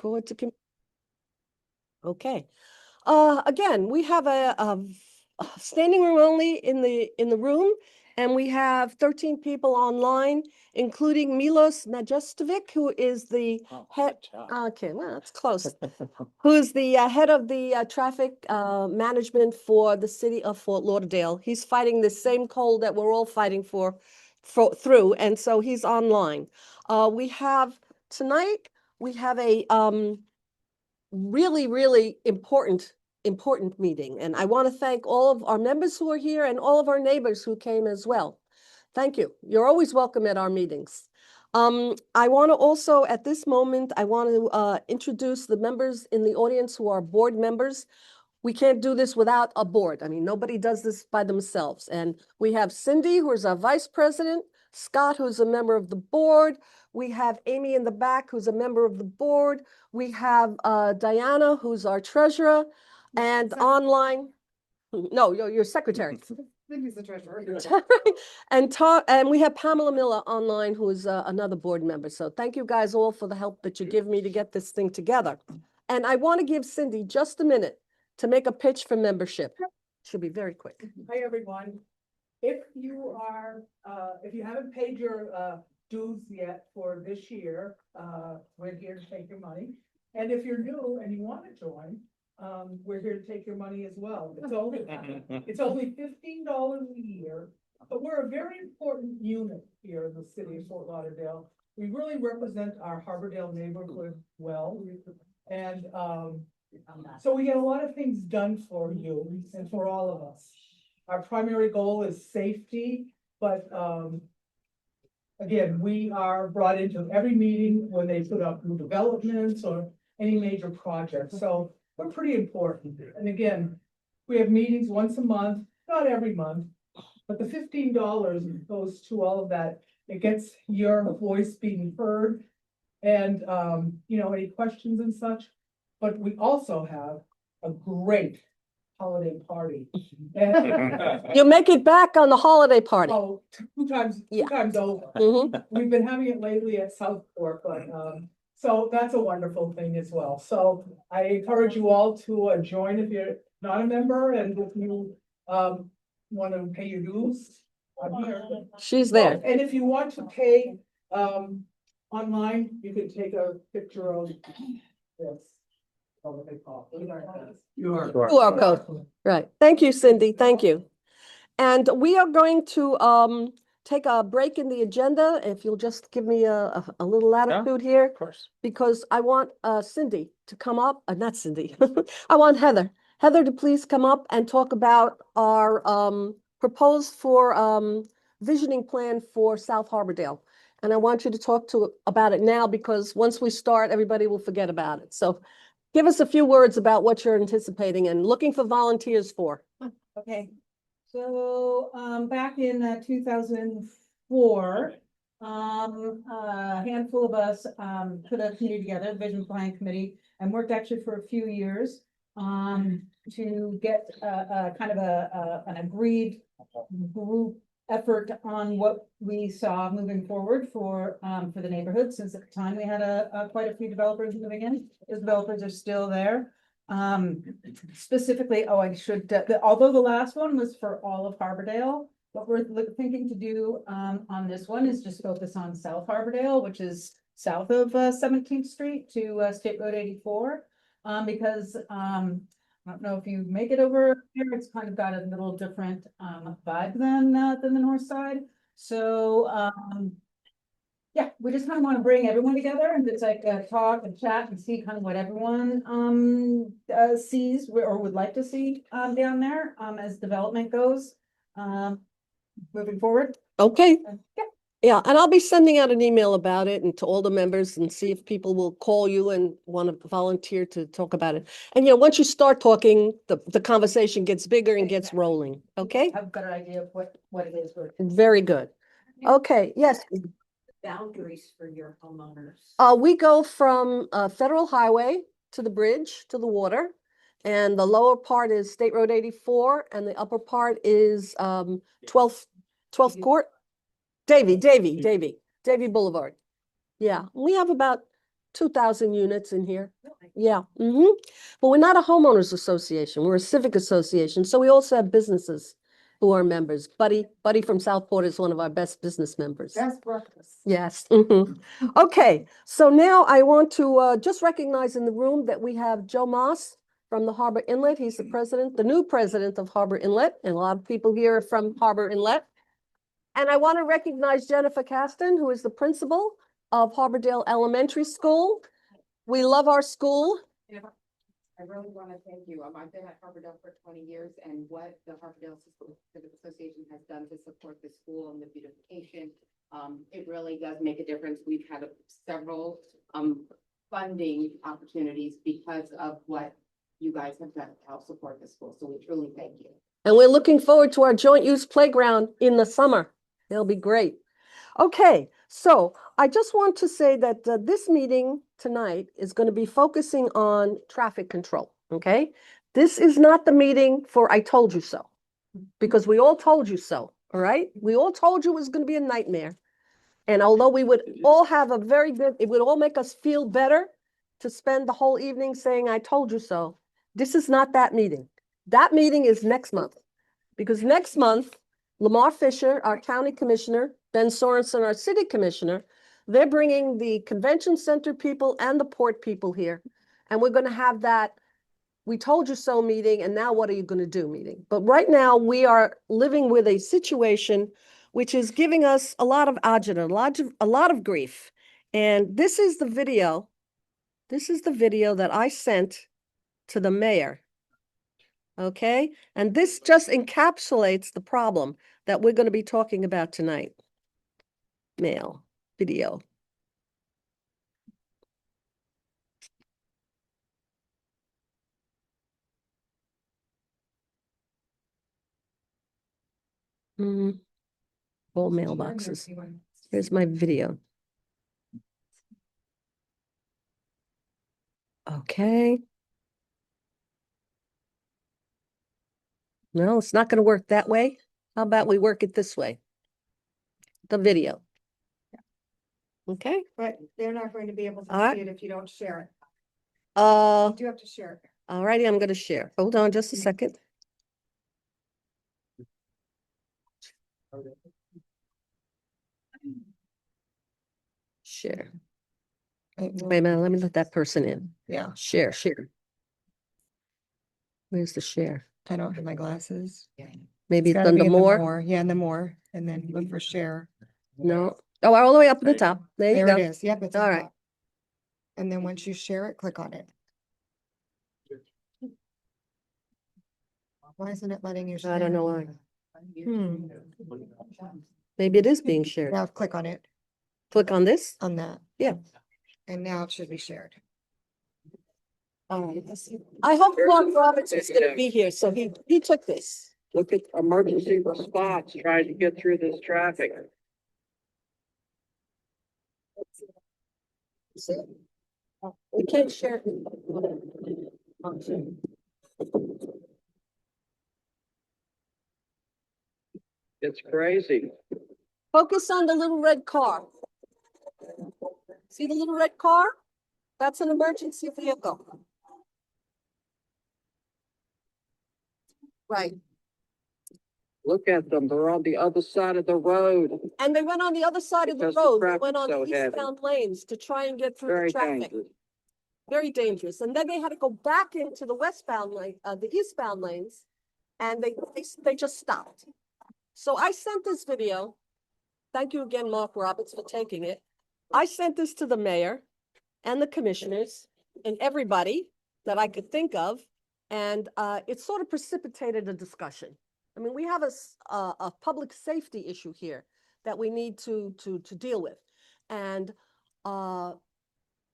Record to okay. Again, we have a standing room only in the room, and we have 13 people online, including Milos Majestovic, who is the head. Okay, well, that's close. Who's the head of the traffic management for the city of Fort Lauderdale. He's fighting the same cold that we're all fighting through, and so he's online. We have tonight. We have a really, really important meeting. And I want to thank all of our members who are here and all of our neighbors who came as well. Thank you. You're always welcome at our meetings. I want to also, at this moment, I want to introduce the members in the audience who are board members. We can't do this without a board. I mean, nobody does this by themselves. And we have Cindy, who is our vice president, Scott, who's a member of the board. We have Amy in the back, who's a member of the board. We have Diana, who's our treasurer, and online. No, your secretary. Cindy's the treasurer. And we have Pamela Miller online, who is another board member. So thank you guys all for the help that you give me to get this thing together. And I want to give Cindy just a minute to make a pitch for membership. Should be very quick. Hi, everyone. If you haven't paid your dues yet for this year, we're here to take your money. And if you're new and you want to join, we're here to take your money as well. It's only $15 a year, but we're a very important unit here in the city of Fort Lauderdale. We really represent our Harbordale neighborhood well. And so we get a lot of things done for you and for all of us. Our primary goal is safety, but again, we are brought into every meeting when they put up new developments or any major projects. So we're pretty important. And again, we have meetings once a month, not every month, but the $15 goes to all of that. It gets your voice being heard and, any questions and such. But we also have a great holiday party. You'll make it back on the holiday party. Oh, two times over. Mhm. We've been having it lately at Southport, but so that's a wonderful thing as well. So I encourage you all to join if you're not a member, and if you want to pay your dues, I'm here. She's there. And if you want to pay online, you can take a picture of this. What they call QR code. Right. Thank you, Cindy. Thank you. And we are going to take a break in the agenda. If you'll just give me a little latitude here. Of course. Because I want Cindy to come up, not Cindy. I want Heather. Heather to please come up and talk about our proposed for visioning plan for South Harbordale. And I want you to talk about it now, because once we start, everybody will forget about it. So give us a few words about what you're anticipating and looking for volunteers for. Okay, so back in 2004, a handful of us put a committee together, Vision Plan Committee, and worked actually for a few years to get kind of an agreed group effort on what we saw moving forward for the neighborhood. Since at the time we had quite a few developers moving in. Those developers are still there. Specifically, although the last one was for all of Harbordale, what we're thinking to do on this one is just focus on South Harbordale, which is south of 17th Street to State Road 84, because I don't know if you make it over here, it's kind of got a little different vibe than the north side. So yeah, we just kind of want to bring everyone together and just like talk and chat and see kind of what everyone sees or would like to see down there as development goes moving forward. Okay. Yeah. Yeah, and I'll be sending out an email about it and to all the members and see if people will call you and want to volunteer to talk about it. And once you start talking, the conversation gets bigger and gets rolling. Okay? Have a better idea of what it is. Very good. Okay, yes. Boundaries for your homeowners. We go from Federal Highway to the bridge to the water, and the lower part is State Road 84, and the upper part is 12th Court. Davie Boulevard. Yeah, we have about 2,000 units in here. Yeah. But we're not a homeowners association. We're a civic association. So we also have businesses who are members. Buddy from Southport is one of our best business members. Best breakfast. Yes. Okay. So now I want to just recognize in the room that we have Joe Moss from the Harbor Inlet. He's the president, the new president of Harbor Inlet. And a lot of people here are from Harbor Inlet. And I want to recognize Jennifer Caston, who is the principal of Harbordale Elementary School. We love our school. I really want to thank you. I've been at Harbordale for 20 years, and what the Harbordale Civic Association has done to support the school and the beautification, it really does make a difference. We've had several funding opportunities because of what you guys have done to help support the school. So we truly thank you. And we're looking forward to our joint use playground in the summer. It'll be great. Okay, so I just want to say that this meeting tonight is going to be focusing on traffic control, okay? This is not the meeting for I told you so, because we all told you so, all right? We all told you it was going to be a nightmare. And although we would all have a very good, it would all make us feel better to spend the whole evening saying, I told you so. This is not that meeting. That meeting is next month, because next month, Lamar Fisher, our county commissioner, Ben Sorensen, our city commissioner, they're bringing the convention center people and the port people here. And we're going to have that we told you so meeting, and now what are you going to do meeting? But right now we are living with a situation which is giving us a lot of agita, a lot of grief. And this is the video. This is the video that I sent to the mayor. Okay, and this just encapsulates the problem that we're going to be talking about tonight. Mail, video. All mailboxes. Here's my video. Okay. No, it's not going to work that way. How about we work it this way? The video. Okay. But they're not going to be able All to right. see it if you don't share it. Uh, You do have to share it. all righty, I'm going to share. Hold on just a second. Share. Wait a minute, let me let that person in. Yeah, Share. Where's the share? I don't have my glasses. Maybe it's Gotta be under in the more? Yeah, in the more, and then look for share. No. Oh, all the way up at the top. There you There go. it is. Yep, it's All on right. top. And then once you share it, click on it. Why isn't it letting you share? I don't know why. Hmm. Maybe it is being shared. Now click on it, Click on this. on that. Yeah. And now it should be shared. All right. I hope Mark Roberts is going to be here, so he took this. Look at emergency response trying to get through this traffic. We can't share. It's crazy. Focus on the little red car. See the little red car? That's an emergency vehicle. Right. Look at them. They're on the other side of the road. And they went on the other side of the Because the road. They traffic's went on so the heavy. eastbound lanes to try and get through the Very traffic. dangerous. Very dangerous. And then they had to go back into the westbound lane, the eastbound lanes, and they just stopped. So I sent this video. Thank you again, Mark Roberts, for taking it. I sent this to the mayor and the commissioners and everybody that I could think of. And it sort of precipitated a discussion. I mean, we have a public safety issue here that we need to deal with. And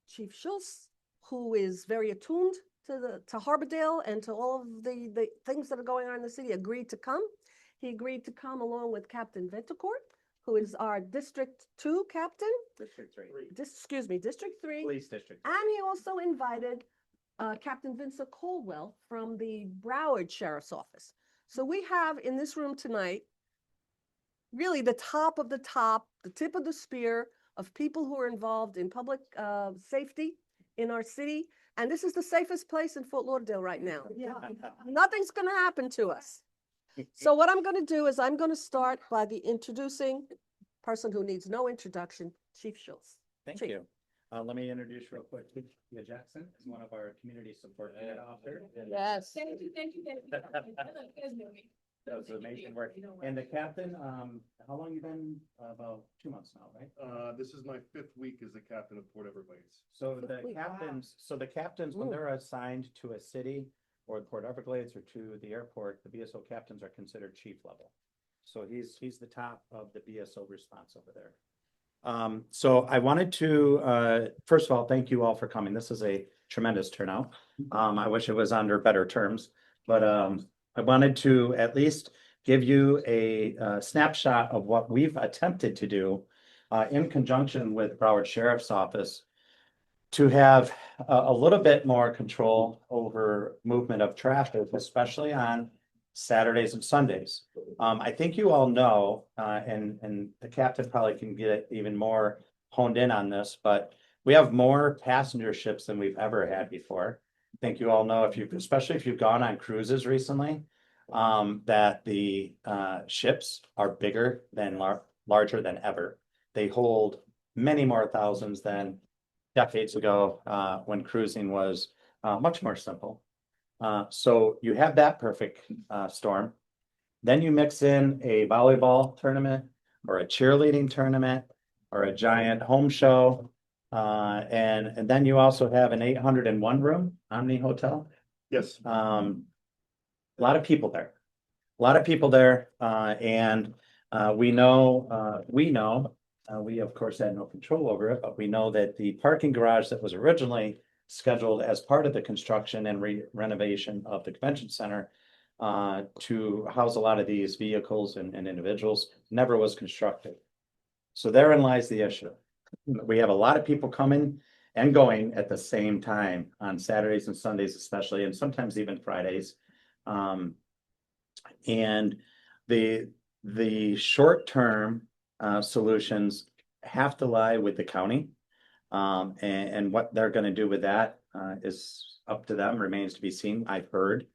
Chief Schultz, who is very attuned to Harbordale and to all of the things that are going on in the city, agreed to come. He agreed to come along with Captain Ventacourt, who is our District 2 captain. District 3. District 3. Police district. And he also invited Captain Vincent Caldwell from the Broward Sheriff's Office. So we have in this room tonight, really the top of the top, the tip of the spear of people who are involved in public safety in our city. And this is the safest place in Fort Lauderdale right now. Nothing's going to happen to us. So what I'm going to do is I'm going to start by the introducing person who needs no introduction, Chief Schultz. Thank Chief. you. Let me introduce real quick. Tia Jackson is one of our community support unit officers. Yes. Thank you. That was amazing work. And the captain, how long you been? About 2 months now, right? This is my 5th week as the captain of Port Everglades. So Wow. the captains, when Ooh. they're assigned to a city or Port Everglades or to the airport, the BSO captains are considered chief level. So he's the top of the BSO response over there. So I wanted to, first of all, thank you all for coming. This is a tremendous turnout. I wish it was under better terms, but I wanted to at least give you a snapshot of what we've attempted to do in conjunction with Broward Sheriff's Office to have a little bit more control over movement of traffic, especially on Saturdays and Sundays. I think you all know, and the captain probably can get even more honed in on this, but we have more passenger ships than we've ever had before. I think you all know especially if you've gone on cruises recently, that the ships are bigger than larger than ever. They hold many more thousands than decades ago when cruising was much more simple. So you have that perfect storm. Then you mix in a volleyball tournament or a cheerleading tournament or a giant home show. And then you also have an 801 room Omni Hotel. Yes. A lot of people there. A lot of people there. And we know, we of course had no control over it, but we know that the parking garage that was originally scheduled as part of the construction and renovation of the convention center to house a lot of these vehicles and individuals never was constructed. So therein lies the issue. We have a lot of people coming and going at the same time on Saturdays and Sundays, especially, and sometimes even Fridays. And the short-term solutions have to lie with the county. And what they're going to do with that is up to them, remains to be seen. I've heard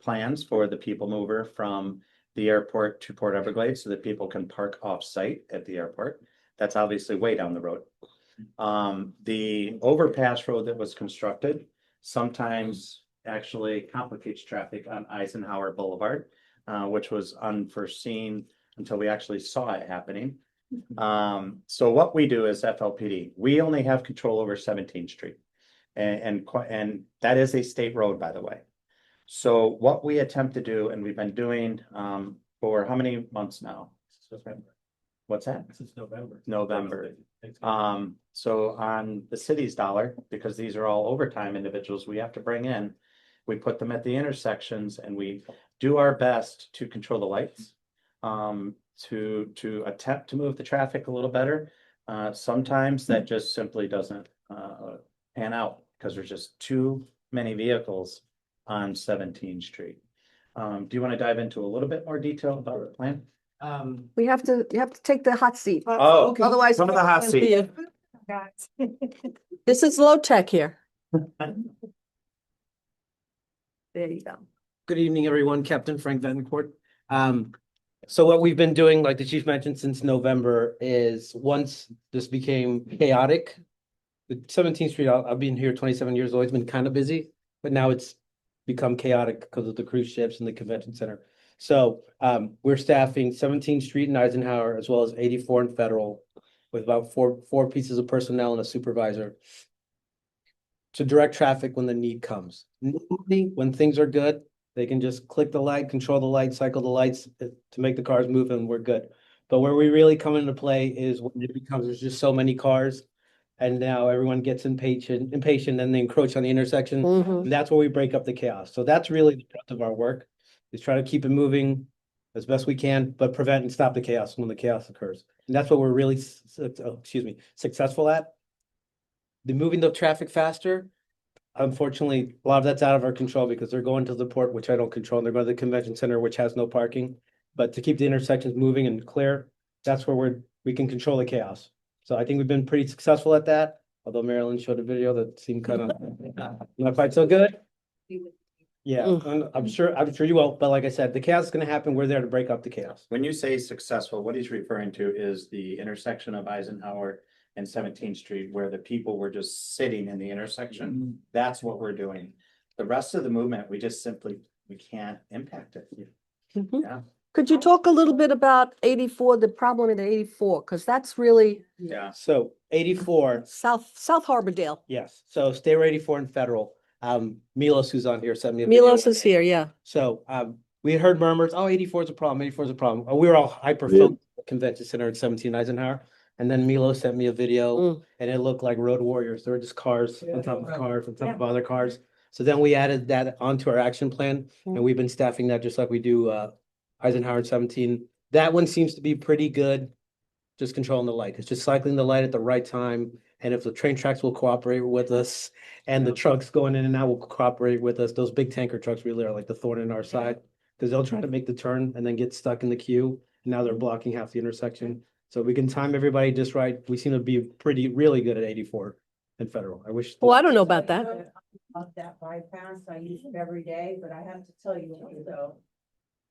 plans for the people mover from the airport to Port Everglades so that people can park off-site at the airport. That's obviously way down the road. The overpass road that was constructed sometimes actually complicates traffic on Eisenhower Boulevard, which was unforeseen until we actually saw it happening. So what we do is FLPD, we only have control over 17th Street. And that is a state road, by the way. So what we attempt to do, and we've been doing for how many months now? What's that? Since November. November. So on the city's dollar, because these are all overtime individuals we have to bring in, we put them at the intersections and we do our best to control the lights, to attempt to move the traffic a little better. Sometimes that just simply doesn't pan out because there's just too many vehicles on 17th Street. Do you want to dive into a little bit more detail about the plan? You have to take the hot seat. Oh, Okay. Otherwise. come to the hot we can't see seat. you. This is low tech here. There you go. Good evening, everyone. Captain Frank Vadencourt. So what we've been doing, like the chief mentioned since November, is once this became chaotic, the 17th Street, I've been here 27 years old, it's been kind of busy, but now it's become chaotic because of the cruise ships and the convention center. So we're staffing 17th Street and Eisenhower, as well as 84 and Federal, with about four pieces of personnel and a supervisor to direct traffic when the need comes. When things are good, they can just click the light, control the light, cycle the lights to make the cars move, and we're good. But where we really come into play is when it becomes, there's just so many cars, and now everyone gets impatient, and they encroach on the intersection. Mhm. And that's where we break up the chaos. So that's really the brunt of our work, is try to keep it moving as best we can, but prevent and stop the chaos when the chaos occurs. And that's what we're really, successful at. The moving the traffic faster, unfortunately, a lot of that's out of our control because they're going to the port, which I don't control, and they're going to the convention center, which has no parking. But to keep the intersections moving and clear, that's where we can control the chaos. So I think we've been pretty successful at that, although Marilyn showed a video that seemed kind of not quite so good. Yeah, Mm. and I'm sure you will, but like I said, the chaos is gonna happen. We're there to break up the chaos. When you say successful, what he's referring to is the intersection of Eisenhower and 17th Street where the people were just sitting in the intersection. That's what we're doing. The rest of the movement, we can't impact it. Mhm. Yeah. Could you talk a little bit about 84, the problem in 84? Because that's really Yeah. So 84, South Harbordale. yes, so Stairway 84 and Federal. Milos, who's on here, sent me a video. Milos is here, yeah. So we had heard murmurs, oh, 84 is a problem, 84 is a problem. We were all hyper focused at the convention center at 17 Eisenhower. And then Milo sent me a video Mm. and it looked like road warriors. There were just cars Yeah. on top of cars, on top of other cars. So then we added that onto our action plan and we've been staffing that just like we do Eisenhower and 17. That one seems to be pretty good. Just controlling the light. It's just cycling the light at the right time. And if the train tracks will cooperate with us and the trucks going in and out will cooperate with us, those big tanker trucks really are like the thorn in our side. Because they'll try to make the turn and then get stuck in the queue. And now they're blocking half the intersection. So we can time everybody just right. We seem to be really good at 84 and Federal. I wish. Well, I don't know about that. Of that bypass, I use it every day, but I have to tell you also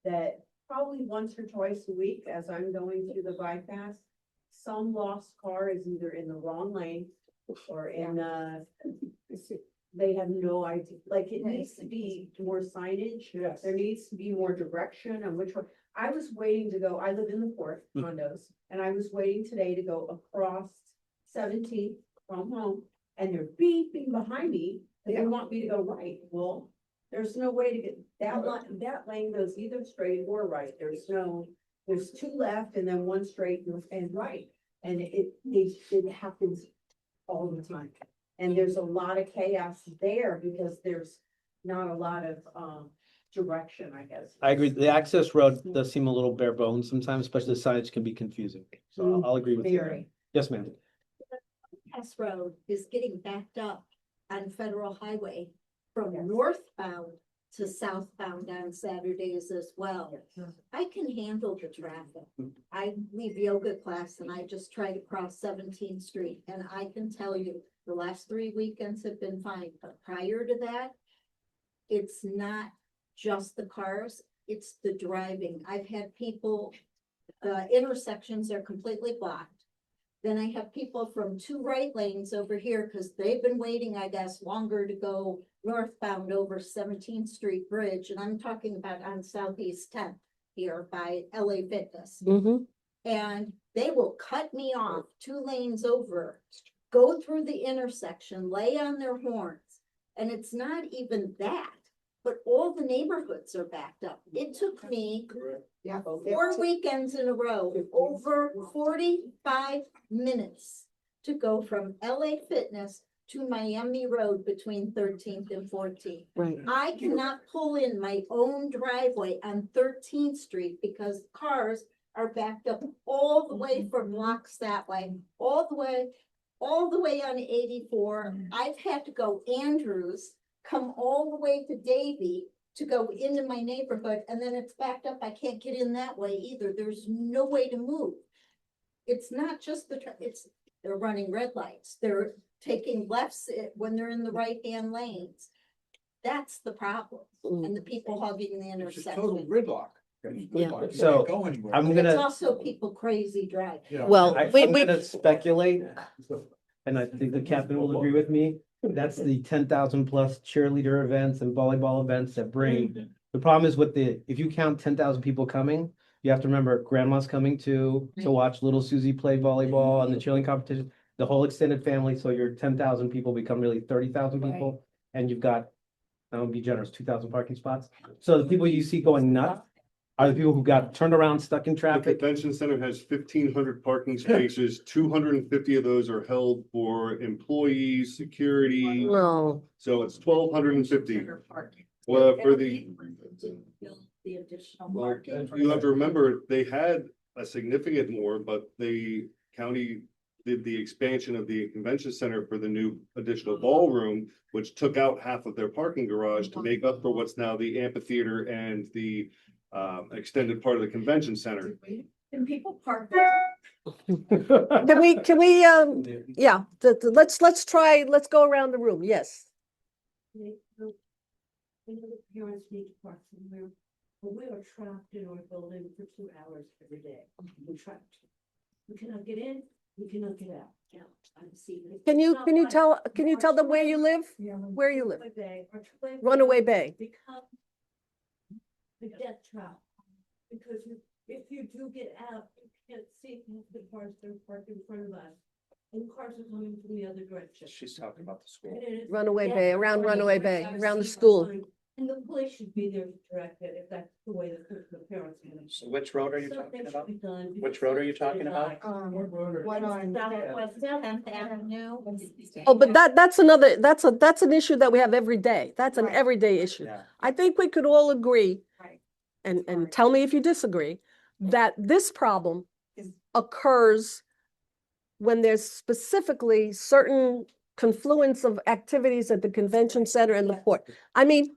that probably once or twice a week, as I'm going through the bypass, some lost car is either in the wrong lane or in, they have no idea, like it needs to be more signage. Yes. There needs to be more direction on which one. I was waiting to go, I live in the port condos, and I was waiting today to go across 17th from home, and they're beeping behind me, and they want me to go right. Well, there's no way to get, that lane goes either straight or right. There's two left and then one straight and right. And it happens all the time. And there's a lot of chaos there because there's not a lot of, direction, I guess. I agree. The access road does seem a little bare bones sometimes, especially the signage can be confusing. So I'll agree with you. Very. Yes, ma'am. Bypass Road is getting backed up on Federal Highway from northbound to southbound on Saturdays as well. I can handle the traffic. I leave yoga class and I just try to cross 17th Street. And I can tell you, the last 3 weekends have been fine, but prior to that, it's not just the cars, it's the driving. I've had people, the intersections are completely blocked. Then I have people from two right lanes over here because they've been waiting, I guess, longer to go northbound over 17th Street Bridge. And I'm talking about on Southeast 10th here by LA Fitness. Mm-hmm. And they will cut me off 2 lanes over, go through the intersection, lay on their horns. And it's not even that, but all the neighborhoods are backed up. It took me 4 weekends in a row, over 45 minutes to go from LA Fitness to Miami Road between 13th and 14th. Right. I cannot pull in my own driveway on 13th Street because cars are backed up all the way from blocks that way, all the way on 84. I've had to go Andrews, come all the way to Davie to go into my neighborhood, and then it's backed up. I can't get in that way either. There's no way to move. It's not just they're running red lights. They're taking lefts when they're in the right-hand lanes. That's the problem. And the people hogging the intersection. gridlock. Yeah. So I'm It's gonna, also people crazy driving. Well, I'm gonna speculate, and I think the captain will agree with me. That's the 10,000 plus cheerleader events and volleyball events that bring. The problem is if you count 10,000 people coming, you have to remember grandma's coming to watch little Susie play volleyball and the cheerleading competition, the whole extended family. So your 10,000 people become really 30,000 people. And you've got, I don't be generous, 2,000 parking spots. So the people you see going nuts are the people who got turned around, stuck in The traffic. convention center has 1,500 parking spaces. 250 of those are held for employees, security. no, So it's 1,250. Well, for the, The additional well, parking. you have to remember, they had a significant more, but the county did the expansion of the convention center for the new additional ballroom, which took out half of their parking garage to make up for what's now the amphitheater and the extended part of the convention center. Can people park Can we, yeah, let's try, let's go around the room. Yes. Parents need to park somewhere, but we are trapped in our building for 2 hours every day. We're trapped. We cannot get in, we cannot get out. Yeah, I'm seeing it. Can It's not like can you tell them where you live? Where you live? Runaway Bay. Become the death trap. Because if you do get out, you can't see the cars that are parked in front of us. And cars are coming from the other direction. She's talking about the school. And it is Runaway death Bay, around trap. Runaway Bay, I've around the seen school. signs, and the police should be there to direct it if that's the way the parents are gonna. So which road are you Something talking should about? be done Which because road are you it's really talking about? high. One on. Southwest 10th Avenue. Oh, but that's another, that's an issue that we have every day. That's an Right. everyday issue. Yeah. I think we could all agree, Right. and tell me if you disagree, that this problem Is- occurs when there's specifically certain confluence of activities at the convention center and the port. I mean,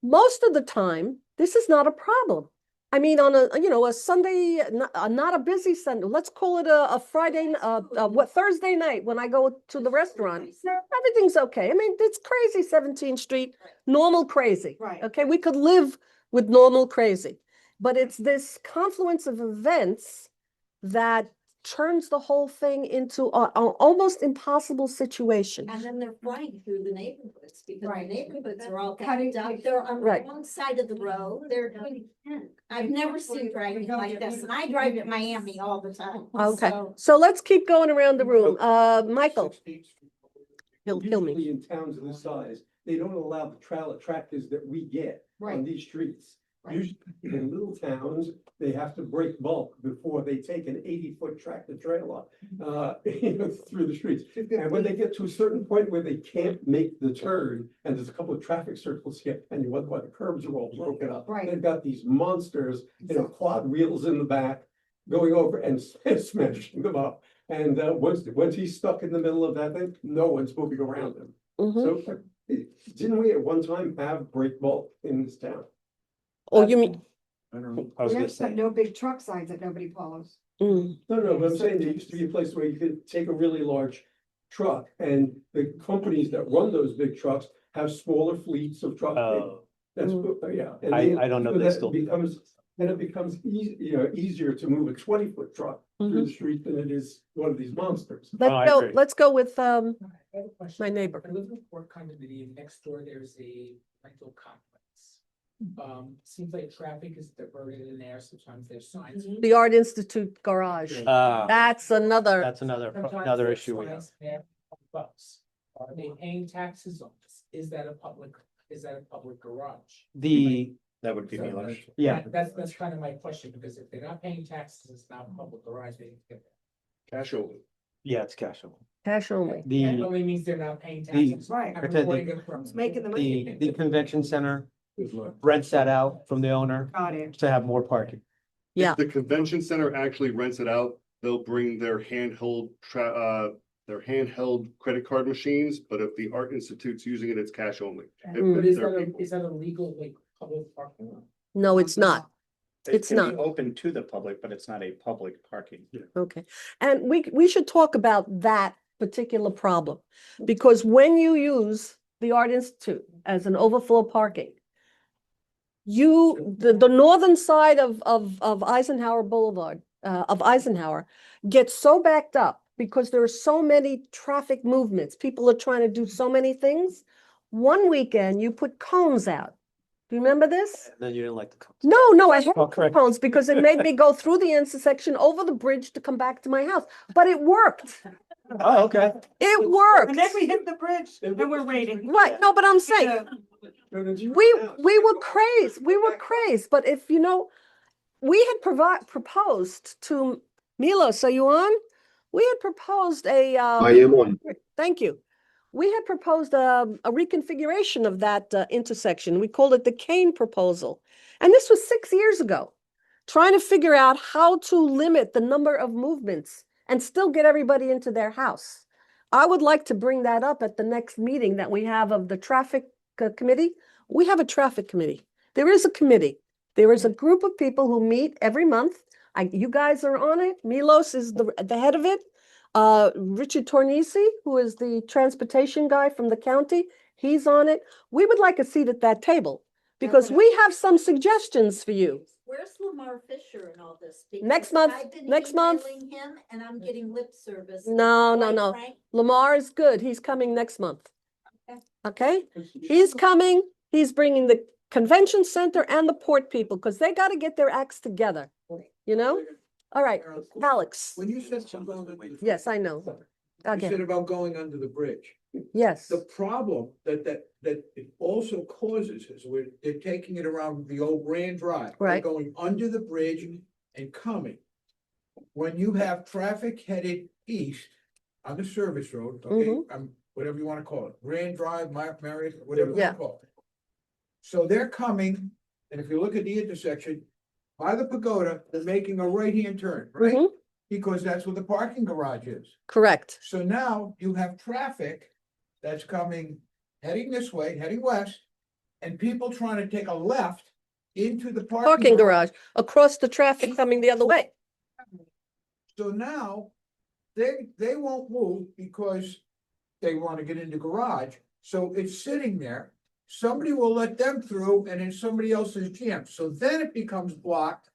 most of the time, this is not a problem. I mean, on a Sunday, not a busy Sunday, let's call it a Friday, Thursday night when I go to the restaurant, everything's okay. I mean, it's crazy, 17th Street, normal crazy. Right. Okay, we could live with normal crazy. But it's this confluence of events that turns the whole thing into an almost impossible situation. And then they're flying through the neighborhoods because the Right. neighborhoods are all How do backed you- up. They're on the Right. wrong side of the road. I've never seen driving like this, and I drive at Miami all the time. Okay, so- so let's keep going around the room. Michael, he'll kill me. Usually in towns of this size, they don't allow the tractors that we get on Right. these streets. Right. Usually in little towns, they have to break bulk before they take an 80-foot tractor trailer, through the streets. And when they get to a certain point where they can't make the turn, and there's a couple of traffic circles here, and you wonder why the curbs are all broken up. Right. They've got these monsters, quad wheels in the back, going over and smashing them up. And once he's stuck in the middle of that thing, no one's moving around him. Mhm. So didn't we at one time have break bulk in this town? Oh, you mean, I was We gonna have say, no big truck signs that nobody follows. mm, No, but I'm saying there used to be a place where you could take a really large truck and the companies that run those big trucks have smaller fleets of trucks. That's, yeah. And I don't know so if they that still do that. Then it becomes easier to move a 20-foot truck through the street than it is one of these monsters. I agree. let's go with, I have a question. my neighbor. I live in Port condominium. Next door, there's a rental complex. Seems like traffic is diverted in there. Sometimes there's signs. The Art Institute garage. That's another, Sometimes another there's issue we have. signs there, $100. Are they paying taxes on this? Is that a public garage? that would be So Milosh. Yeah. That's kind of my question, because if they're not paying taxes, it's not a public garage, they can get that. Cash only. Yeah, it's cash only. cash only. That The, only means they're not paying taxes. Right. I'm the- avoiding it from- It's making the money. the convention center rents that out from the owner Got it. to have more parking. Yeah. If the convention center actually rents it out, they'll bring their handheld credit card machines, but if the Art Institute's using it, it's cash only. If But is they're that people. is that a legal, like, public parking lot? No, it's not. It's can be not. open to the public, but it's not a public parking. Okay, and we should talk about that particular problem. Because when you use the Art Institute as an overflow parking, the northern side of Eisenhower Boulevard, of Eisenhower, gets so backed up because there are so many traffic movements. People are trying to do so many things. One weekend, you put cones out. Do you remember this? Then you didn't like the. No, I hate Oh, correct. cones because it made me go through the intersection over the bridge to come back to my house. But it worked. Oh, okay. It worked. And then we hit the bridge and we're waiting. Right, no, but I'm saying, we were crazed, but if we had proposed to, Milos, are you on? We had proposed a. I am on. Thank you. We had proposed a reconfiguration of that intersection. We called it the Kane proposal. And this was 6 years ago, trying to figure out how to limit the number of movements and still get everybody into their house. I would like to bring that up at the next meeting that we have of the traffic committee. We have a traffic committee. There is a committee. There is a group of people who meet every month You guys are on it. Milos is the head of it. Richard Tornisi, who is the transportation guy from the county, he's on it. We would like a seat at that table because we have some suggestions for you. Where's Lamar Fisher in all this? Next Because month, I've been next month. emailing him and I'm getting lip service. No, no, Quite no. frank, Lamar is good. He's coming next month. Okay. Okay? He's coming. He's bringing the convention center and the port people because they got to get their acts together. You know? All right, Alex. When you said something. Yes, I know. You said Again, about going under the bridge. yes. The problem that it also causes is they're taking it around the old Grand Drive. They're Right. Going under the bridge and coming. When you have traffic headed east on the service road, okay, whatever you wanna call it, Grand Drive, Marriott, whatever you Yeah. wanna call it. So they're coming, and if you look at the intersection, by the pagoda, they're making a right-hand turn, right? Mhm. Because that's where the parking garage is. Correct. So now you have traffic that's coming, heading this way, heading west, and people trying to take a left into the Parking garage across the traffic coming the other way. So now they won't move because they want to get into garage. So it's sitting there. Somebody will let them through and then somebody else is jammed. So then it becomes blocked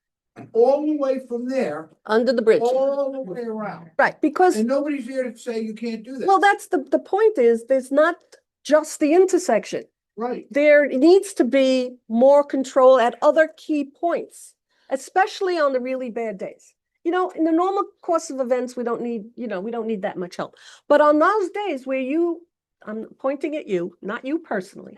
all the way from there, Under the bridge. all the way around. Right, because, And nobody's here to say you can't do that. well, that's the point is there's not just the intersection. Right. There needs to be more control at other key points, especially on the really bad days. You know, in the normal course of events, we don't need that much help. But on those days where I'm pointing at you, not you personally.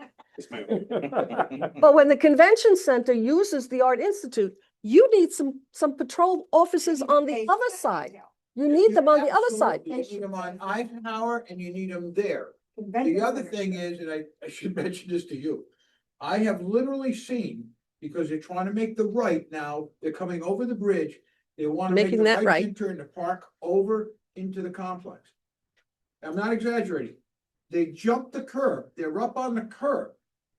But when the convention center uses the Art Institute, you need some patrol officers on the other side. You need them on the other side. You need them on Eisenhower and you need them there. The other thing is, and I should mention this to you, I have literally seen, because they're trying to make the right now, they're coming over the bridge. They want to make Making the that right right. turn to park over into the complex. I'm not exaggerating. They jumped the curb. They're up on the curb,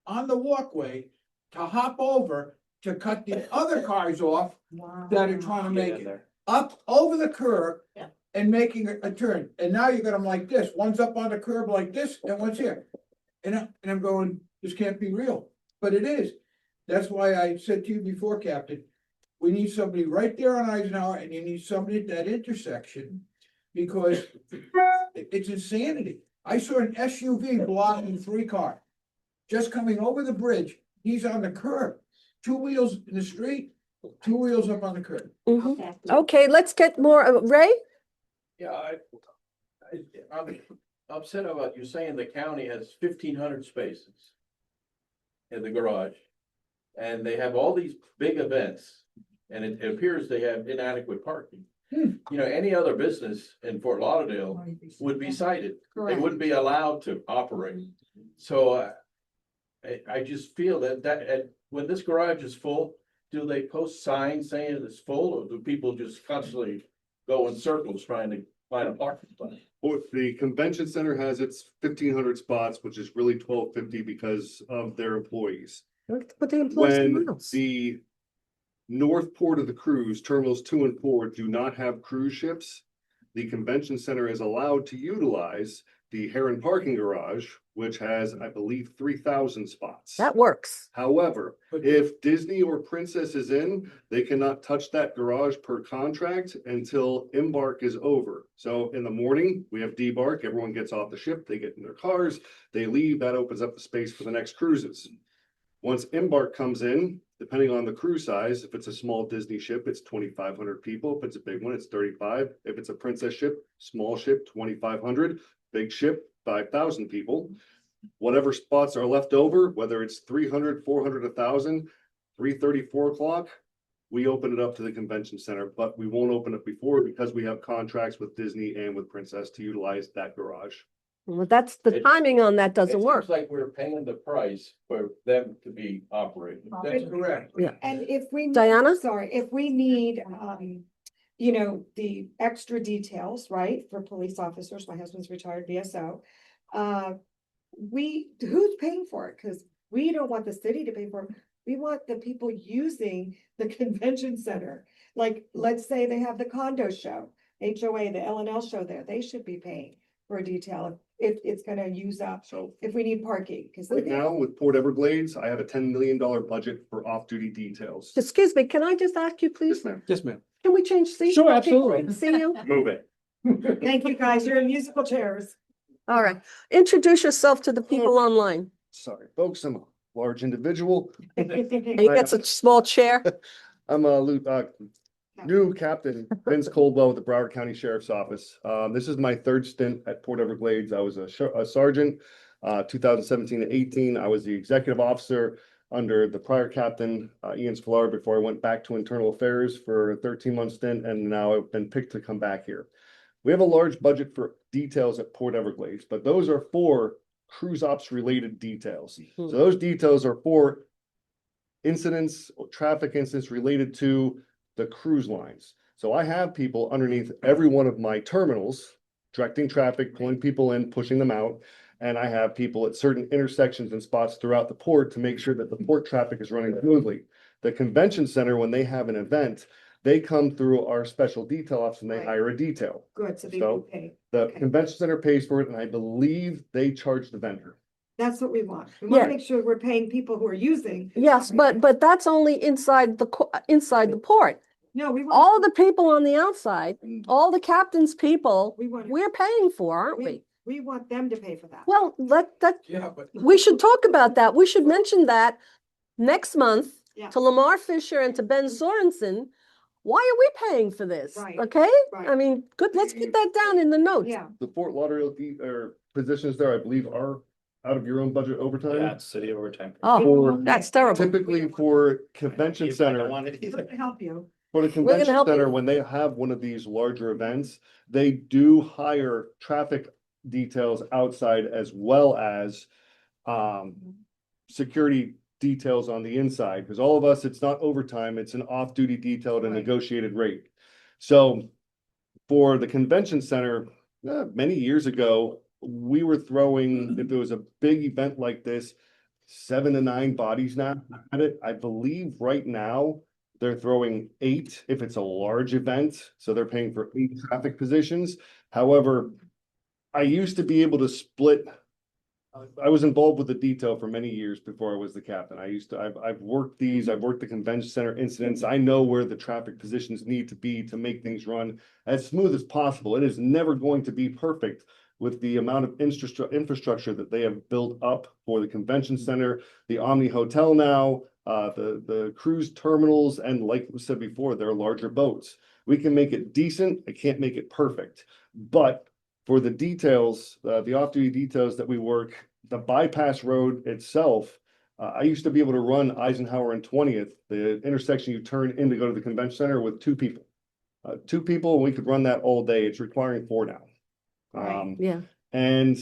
on the walkway, to hop over to cut the other cars off that are trying to make it up over the curb. Yeah. And making a turn, and now you got them like this, one's up on the curb like this, and one's here. And I'm going, this can't be real, but it is. That's why I said to you before, Captain, we need somebody right there on Eisenhower, and you need somebody at that intersection, because it's insanity. I saw an SUV blocking 3 cars, just coming over the bridge, he's on the curb, 2 wheels in the street, 2 wheels up on the curb. Mhm. Okay, let's get more, Ray? Yeah, I'm upset about you saying the county has 1,500 spaces in the garage. And they have all these big events and it appears they have inadequate parking. You know, any other business in Fort Lauderdale would be cited. They wouldn't be allowed to operate. So I just feel that when this garage is full, do they post signs saying it's full, or do people just constantly go in circles trying to find a parking spot? Well, the convention center has its 1,500 spots, which is really 1,250 because of their employees. Put the employees When somewhere else. the north port of the cruise, terminals 2 and 4 do not have cruise ships, the convention center is allowed to utilize the Heron parking garage, which has, I believe, 3,000 spots. That works. However, if Disney or Princess is in, they cannot touch that garage per contract until embark is over. So in the morning, we have debark, everyone gets off the ship, they get in their cars, they leave, that opens up the space for the next cruises. Once embark comes in, depending on the crew size, if it's a small Disney ship, it's 2,500 people. If it's a big one, it's 35. If it's a Princess ship, small ship, 2,500. Big ship, 5,000 people. Whatever spots are left over, whether it's 300, 400, 1,000, 3:30, 4 o'clock, we open it up to the convention center, but we won't open it before because we have contracts with Disney and with Princess to utilize that garage. Well, that's the timing on that doesn't It work. seems like we're paying the price for them to be operating. That's correct. Yeah. And if we. Diana? Sorry, if we need, you know, the extra details, right, for police officers, my husband's retired VSO. Who's paying for it? Cause we don't want the city to pay for it. We want the people using the convention center. Like, let's say they have the condo show, HOA, the L&L show there, they should be paying for a detail if it's gonna use up, So if we need parking, because. right now with Port Everglades, I have a $10 million budget for off-duty details. Excuse me, can I just ask you, please? Yes, ma'am. Yes, ma'am. Can we change seats? Sure, so people absolutely. can See you? Move it. Thank you, guys, you're in musical chairs. All right. Introduce yourself to the people online. Sorry, folks, I'm a large individual. And you got such a small chair. I'm new captain Vince Coldwell with the Broward County Sheriff's Office. This is my third stint at Port Everglades. I was a sergeant, 2017 to 18. I was the executive officer under the prior captain, Ian Sklar, before I went back to internal affairs for a 13-month stint, and now I've been picked to come back here. We have a large budget for details at Port Everglades, but those are for cruise ops related details. So those details are for incidents, traffic incidents related to the cruise lines. So I have people underneath every one of my terminals, directing traffic, pulling people in, pushing them out. And I have people at certain intersections and spots throughout the port to make sure that the port traffic is running smoothly. The convention center, when they have an event, they come through our special detail office and they Right. hire a detail. Good, so they So, will pay. The Okay. convention center pays for it, and I believe they charge the vendor. That's what we want. We want Yeah. to make sure we're paying people who are using. Yes, but that's only inside inside the port. No, we want. All the people on the outside, all the captain's people, We want, we're paying for, aren't we? we want them to pay for that. Well, Yeah, but we should talk about that. We should mention that next month Yeah. to Lamar Fisher and to Ben Sorensen. Why are we paying for this? Right, Okay? right. I mean, good, let's get that down in the notes. Yeah, The Fort Lauderdale positions there, I believe, are out of your own budget overtime. Yeah, it's city overtime. Oh, For- that's terrible. Typically for convention I center, don't want it we're either. gonna help you. for the gonna convention help you. center, when they have one of these larger events, they do hire traffic details outside as well as security details on the inside, because all of us, it's not overtime, it's an off-duty detail at a Right. negotiated rate. So for the convention center, many years ago, we were throwing, if there was a big event like this, 7 to 9 bodies now at it. I believe right now they're throwing 8 if it's a large event. So they're paying for 8 traffic positions. However, I used to be able to split. I was involved with the detail for many years before I was the captain. I've worked the convention center incidents. I know where the traffic positions need to be to make things run as smooth as possible. It is never going to be perfect with the amount of infrastructure that they have built up for the convention center, the Omni Hotel now, the cruise terminals, and like we said before, they're larger boats. We can make it decent. I can't make it perfect, but for the details, the off-duty details that we work, the bypass road itself, I used to be able to run Eisenhower and 20th, the intersection you turn in to go to the convention center, with 2 people. 2 people, and we could run that all day. It's requiring 4 now. Yeah. And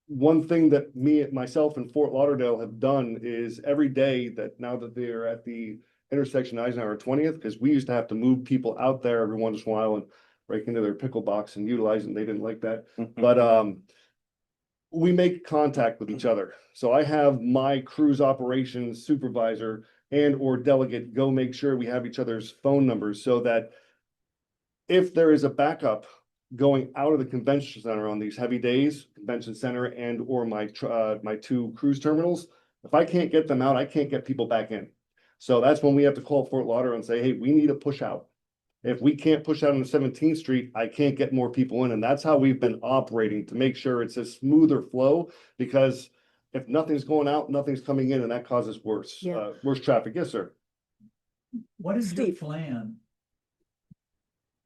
one thing that myself and Fort Lauderdale have done is every day that now that they're at the intersection Eisenhower 20th, because we used to have to move people out there every once in a while and break into their pickle box and utilize it. They didn't like that. But we make contact with each other. So I have my cruise operations supervisor and or delegate go make sure we have each other's phone numbers so that if there is a backup going out of the convention center on these heavy days, convention center and or my 2 cruise terminals, if I can't get them out, I can't get people back in. So that's when we have to call Fort Lauderdale and say, hey, we need a push out. If we can't push out on 17th Street, I can't get more people in. And that's how we've been operating to make sure it's a smoother flow, because if nothing's going out, nothing's coming in, and that causes worse traffic. Yes, sir. What is your Steve. plan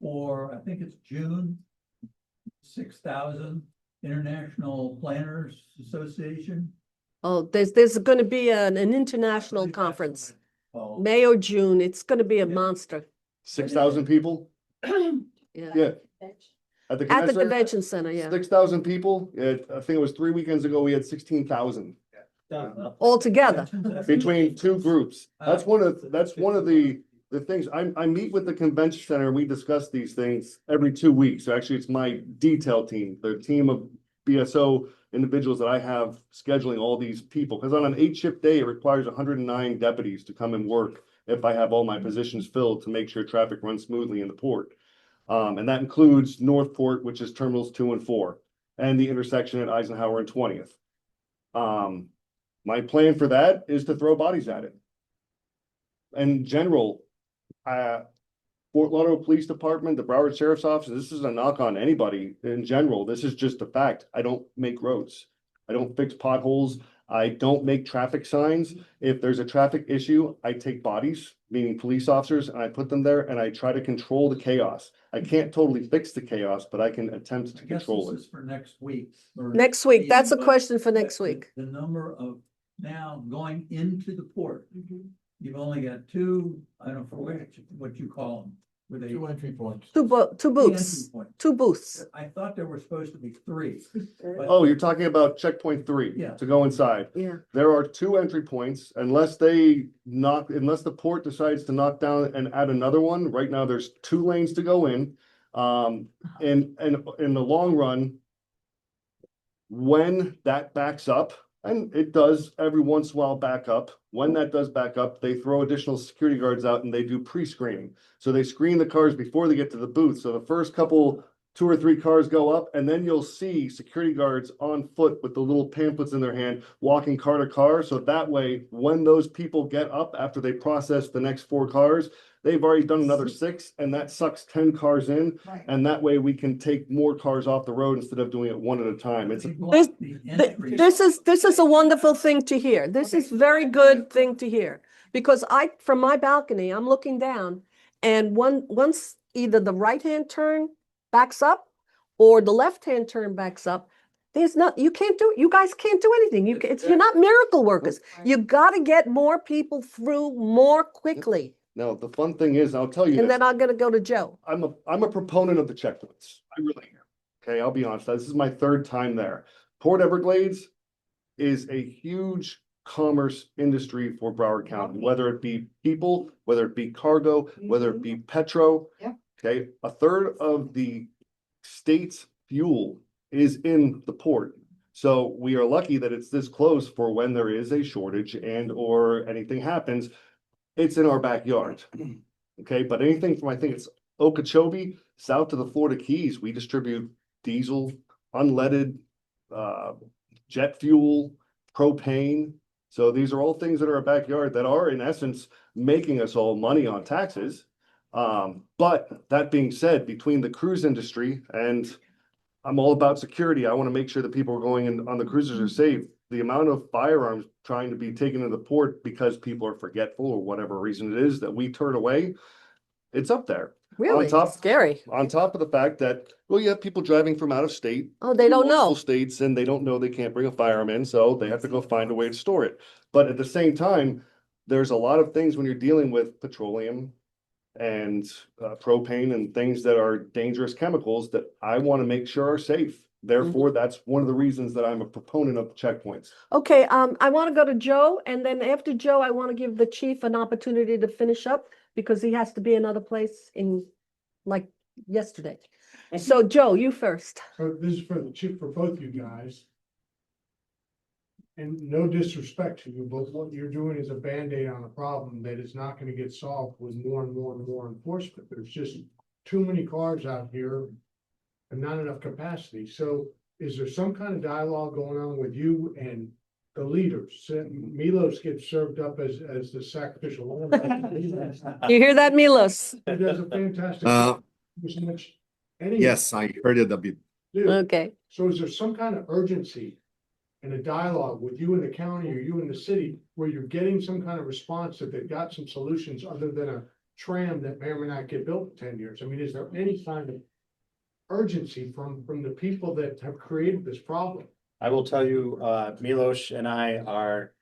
for, I think it's June, 6,000 International Planners Association? Oh, there's going to be an international conference, Oh, May or June. It's going to be a monster. 6,000 people? Yeah. Yeah. At the At the convention, convention center, yeah. 6,000 people. I think it was 3 weekends ago, we had 16,000 All together. between 2 groups. That's one of the things. I meet with the convention center and we discuss these things every 2 weeks. So actually, it's my detail team, the team of BSO individuals that I have scheduling all these people, because on an 8-shift day, it requires 109 deputies to come and work if I have all my positions filled to make sure traffic runs smoothly in the port. And that includes Northport, which is terminals 2 and 4, and the intersection at Eisenhower and 20th. My plan for that is to throw bodies at it. In general, Fort Lauderdale Police Department, the Broward Sheriff's Office, this isn't a knock on anybody in general. This is just a fact. I don't make roads. I don't fix potholes. I don't make traffic signs. If there's a traffic issue, I take bodies, meaning police officers, and I put them there and I try to control the chaos. I can't totally fix the chaos, but I can attempt to control it. This is for next week. or- Next week, that's a But- question for but next week. The number of now going into the port, Mm-hmm. you've only got two, I don't know what you call them. Were they? Two entry points. Two entry booths, points. 2 booths. I thought there were supposed to be 3. but- Oh, you're talking about checkpoint 3 Yeah. to go inside. Yeah. There are 2 entry points unless unless the port decides to knock down and add another one. Right now, there's 2 lanes to go in. And in the long run, when that backs up, and it does every once in a while back up, when that does back up, they throw additional security guards out and they do pre-screening. So they screen the cars before they get to the booth. So the first couple, 2 or 3 cars go up, and then you'll see security guards on foot with the little pamphlets in their hand, walking car to car. So that way, when those people get up after they process the next 4 cars, they've already done another 6, and that sucks 10 cars in. Right. And that way we can take more cars off the road instead of doing it one at a time. It's They This, blocked the entry. this is a wonderful thing to hear. This is very good thing to hear. Because from my balcony, I'm looking down and once either the right-hand turn backs up or the left-hand turn backs up, you guys can't do anything. You're not miracle workers. You gotta get more people through more quickly. Now, the fun thing is, I'll tell you And this, then I'm gonna go to Joe. I'm a proponent of the checkpoints. I really am. Okay, I'll be honest. This is my 3rd time there. Port Everglades is a huge commerce industry for Broward County, whether it be people, whether it be cargo, whether it be petro. Yeah. Okay, 1/3 of the state's fuel is in the port. So we are lucky that it's this close for when there is a shortage and or anything happens. It's in our backyard. Okay, but anything from, I think it's Okeechobee, south to the Florida Keys, we distribute diesel, unleaded, jet fuel, propane. So these are all things that are our backyard that are in essence making us all money on taxes. But that being said, between the cruise industry and I'm all about security. I want to make sure that people are going in on the cruisers are safe. The amount of firearms trying to be taken to the port because people are forgetful or whatever reason it is that we turn away, it's up there. Really scary. On top of the fact that, well, you have people driving from out of state. Oh, they don't multiple know. States, and they don't know they can't bring a firearm in, so they have to go find a way to store it. But at the same time, there's a lot of things when you're dealing with petroleum and propane and things that are dangerous chemicals that I want to make sure are safe. Therefore, that's one of the reasons that I'm a proponent of checkpoints. Okay, I want to go to Joe, and then after Joe, I want to give the chief an opportunity to finish up because he has to be another place in like yesterday. So Joe, you first. So this is for the chief, for both you guys. And no disrespect to you, but what you're doing is a Band-Aid on a problem that is not gonna get solved with more and more and more enforcement. There's just too many cars out here and not enough capacity. So is there some kind of dialogue going on with you and the leaders? Milos gets served up as the sacrificial lamb. You hear that, Milos? He does a fantastic. Yes, I heard it a bit. Okay. So is there some kind of urgency and a dialogue with you in the county or you in the city where you're getting some kind of response that they've got some solutions other than a tram that may or may not get built in 10 years? I mean, is there any kind of urgency from the people that have created this problem? I will tell you, Milos and I are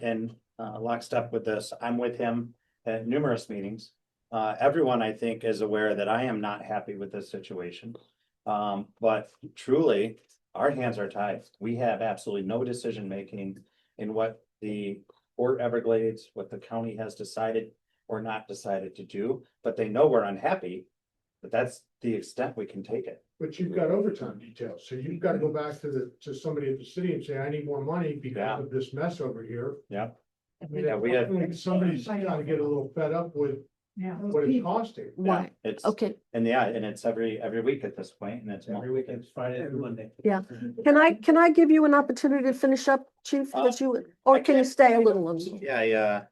in lockstep with this. I'm with him at numerous meetings. Everyone, I think, is aware that I am not happy with this situation. But truly, our hands are tied. We have absolutely no decision making in what the Port Everglades, what the county has decided or not decided to do, but they know we're unhappy. But that's the extent we can take it. but you've got overtime details, so you've got to go back to somebody at the city and say, I need more money Yeah. because of this mess over here. Yeah. I mean, Yeah, we had- unfortunately, somebody's trying to get a little fed up with Yeah. what it's costing. Yeah, it's, Okay, and it's every week at this point, and it's Every weekend, Friday through Monday. yeah. Can I give you an opportunity to finish up, Chief, because you, or can you stay a little longer? Yeah,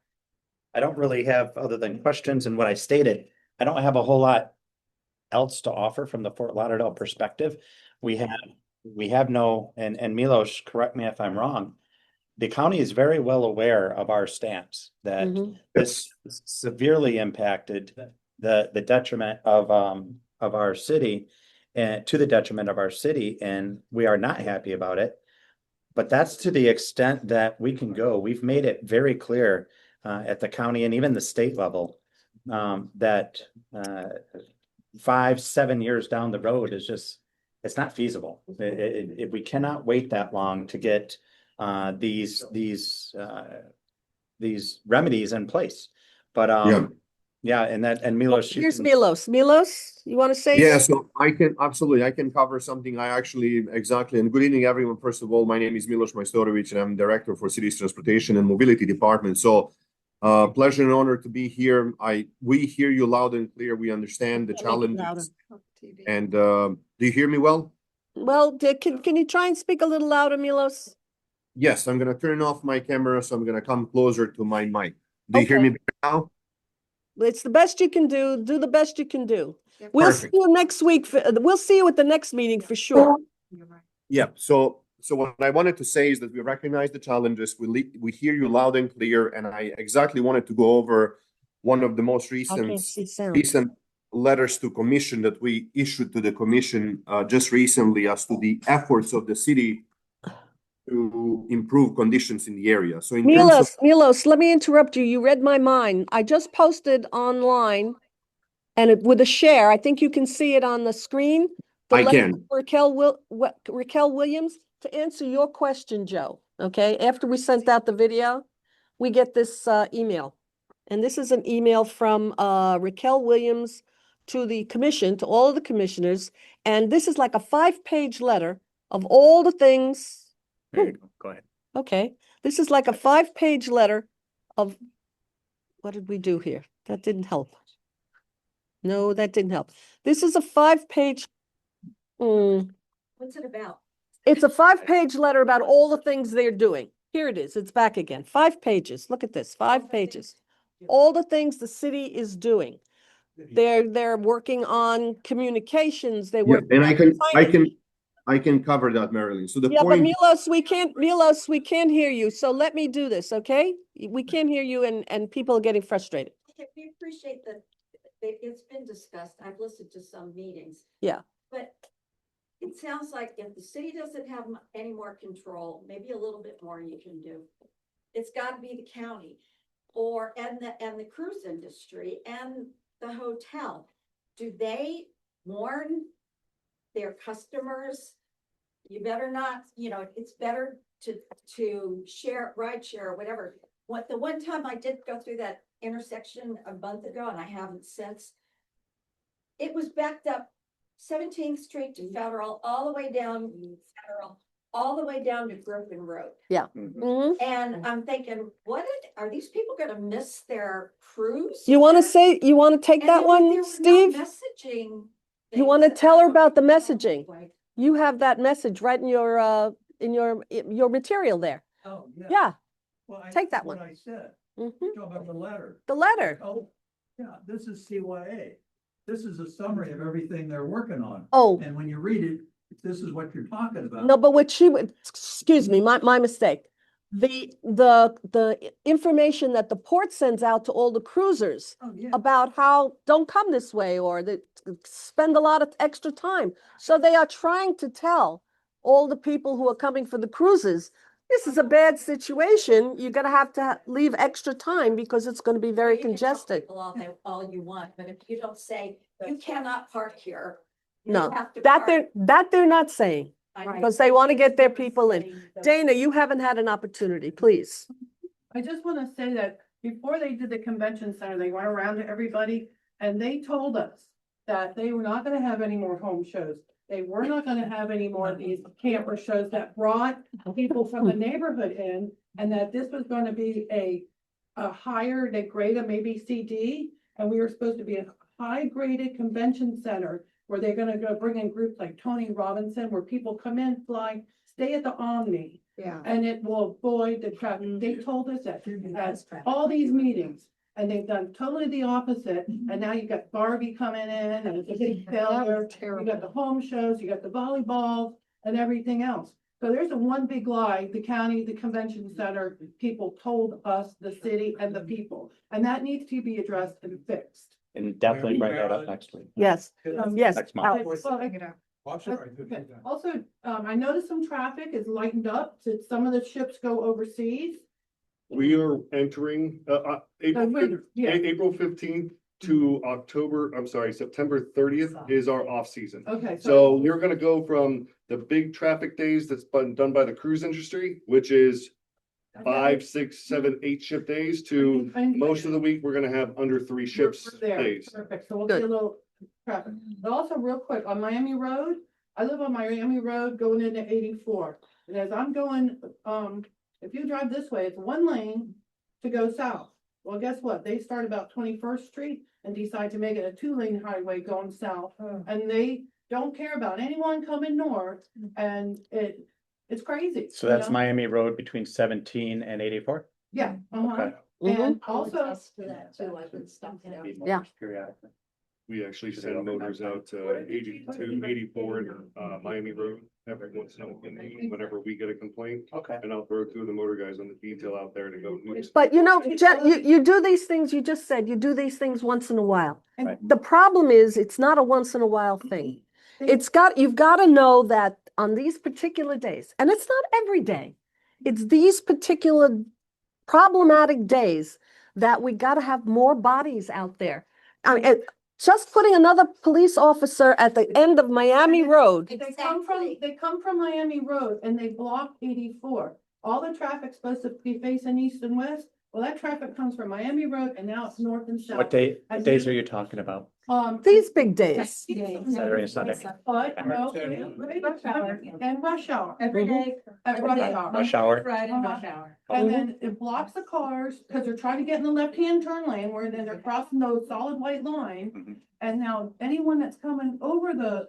I don't really have, other than questions and what I stated, I don't have a whole lot else to offer from the Fort Lauderdale perspective. We have no, and Milos, correct me if I'm wrong. The county is very well aware of our stance that Mhm. this severely impacted the detriment of our city and to the detriment of our city, and we are not happy about it. But that's to the extent that we can go. We've made it very clear at the county and even the state level that 5-7 years down the road is just, it's not feasible. We cannot wait that long to get these remedies in place. But yeah, and Milos. Here's Milos. Milos, you want to say? Yeah, so I can cover something. I actually, exactly. And good evening, everyone. First of all, my name is Milos Majstorovic, and I'm Director for Cities Transportation and Mobility Department. So pleasure and honor to be here. We hear you loud and clear. We understand the challenges. And do you hear me well? Well, can you try and speak a little louder, Milos? Yes, I'm gonna turn off my camera, so I'm gonna come closer to my mic. Do you hear me better now? It's the best you can do. Do the best you can do. We'll see Perfect. you next week. We'll see you at the next meeting for sure. Yeah, so what I wanted to say is that we recognize the challenges, we hear you loud and clear, and I exactly wanted to go over one of the most recent letters to commission that we issued to the commission just recently as to the efforts of the city to improve conditions in the area. So in terms of Milos, let me interrupt you. You read my mind. I just posted online and with a share, I think you can see it on the screen. I can. Raquel Williams, to answer your question, Joe, okay? After we sent out the video, we get this email. And this is an email from Raquel Williams to the commission, to all of the commissioners. And this is like a 5-page letter of all the things. There you go. Go ahead. Okay, this is like a 5-page letter of, what did we do here? That didn't help. No, that didn't help. This is a 5-page. What's it about? It's a 5-page letter about all the things they're doing. Here it is. It's back again. 5 pages. Look at this. 5 pages. All the things the city is doing. They're working on communications. They work. and I can cover that, Marilyn. So the Yeah, but point Milos, we can't hear you. So let me do this, okay? We can't hear you and people are getting frustrated. Okay, we appreciate that it's been discussed. I've listened to some meetings. Yeah. But it sounds like if the city doesn't have any more control, maybe a little bit more you can do. It's got to be the county and the cruise industry and the hotel. Do they warn their customers? You better not, it's better to ride share or whatever. The one time I did go through that intersection a month ago, and I haven't since, it was backed up 17th Street to Federal, all the way down Federal, all the way down to Griffin Road. Yeah. And I'm thinking, are these people gonna miss their cruise? You want to take that one, Steve? Messaging. You want to tell her about the messaging? You have that message right in your material there. Oh, yeah. Yeah. Well, Take that what one. I said. Mhm. Talk about the letter. The letter. Oh, yeah, this is CYA. This is a summary of everything they're working on. Oh. And when you read it, this is what you're talking about. No, but excuse me, my mistake. The information that the port sends out to all the cruisers about how don't come this way or that spend a lot of extra time. So they are trying to tell all the people who are coming for the cruises, this is a bad situation. You're going to have to leave extra time because it's going to be very congested. All you want, but if you don't say, you cannot park here. No, that they're not saying. Because they want to get their people in. Dana, you haven't had an opportunity, please. I just want to say that before they did the convention center, they went around to everybody and they told us that they were not going to have any more home shows. they were not gonna have any more of these camper shows that brought people from the neighborhood in, and that this was gonna be a higher, they grade a maybe CD, and we were supposed to be a high graded convention center where they're gonna go bring in groups like Tony Robinson, where people come in, fly, stay at the Omni. Yeah. And it will avoid the traffic. They told us that at all these meetings, and they've done totally the opposite. And now you got Barbie coming in and it's a big failure. You got the home shows, you got the volleyball and everything else. So there's a one big lie, the county, the convention center, people told us, the city and the people. And that needs to be addressed and fixed. And definitely bring that up next week. Yes, yes. Next month. Okay. Also, I noticed some traffic is lightened up. Did some of the ships go overseas? We are entering, April 15th to September 30th is our off season. Okay. So we're gonna go from the big traffic days that's been done by the cruise industry, which is 5, 6, 7, 8 ship days, to most of the week, we're gonna have under 3 ships We're there. days. Perfect. So we'll see a little traffic. But also real quick, on Miami Road, I live on Miami Road going into 84. And as I'm going, if you drive this way, it's one lane to go south. Well, guess what? They start about 21st Street and decide to make it a 2-lane highway going south. And they don't care about anyone coming north, and it's crazy. So that's you know? Miami Road between 17 and 84? Yeah. Okay. And I would also, attest to that too. I've been stuck there. Yeah. Periodically. We actually send motors out to 82, 84, Miami Road every once in a while, whenever we get a complaint. Okay. And I'll throw 2 of the motor guys on the detail out there to go. But you know, Jen, you do these things, you just said, you do these things once in a while. Right. The problem is, it's not a once in a while thing. You've got to know that on these particular days, and it's not every day, it's these particular problematic days that we got to have more bodies out there. I mean, just putting another police officer at the end of Miami Road. they come from Miami Road and they block 84. All the traffic's supposed to be facing east and west. Well, that traffic comes from Miami Road and now it's north and south. What days are you talking about? These big days. Saturday and Sunday. But, no, and rush hour. Every day. At rush hour. Rush hour. Friday, rush hour. And then it blocks the cars because they're trying to get in the left-hand turn lane where then they're crossing those solid white line. And now anyone that's coming over the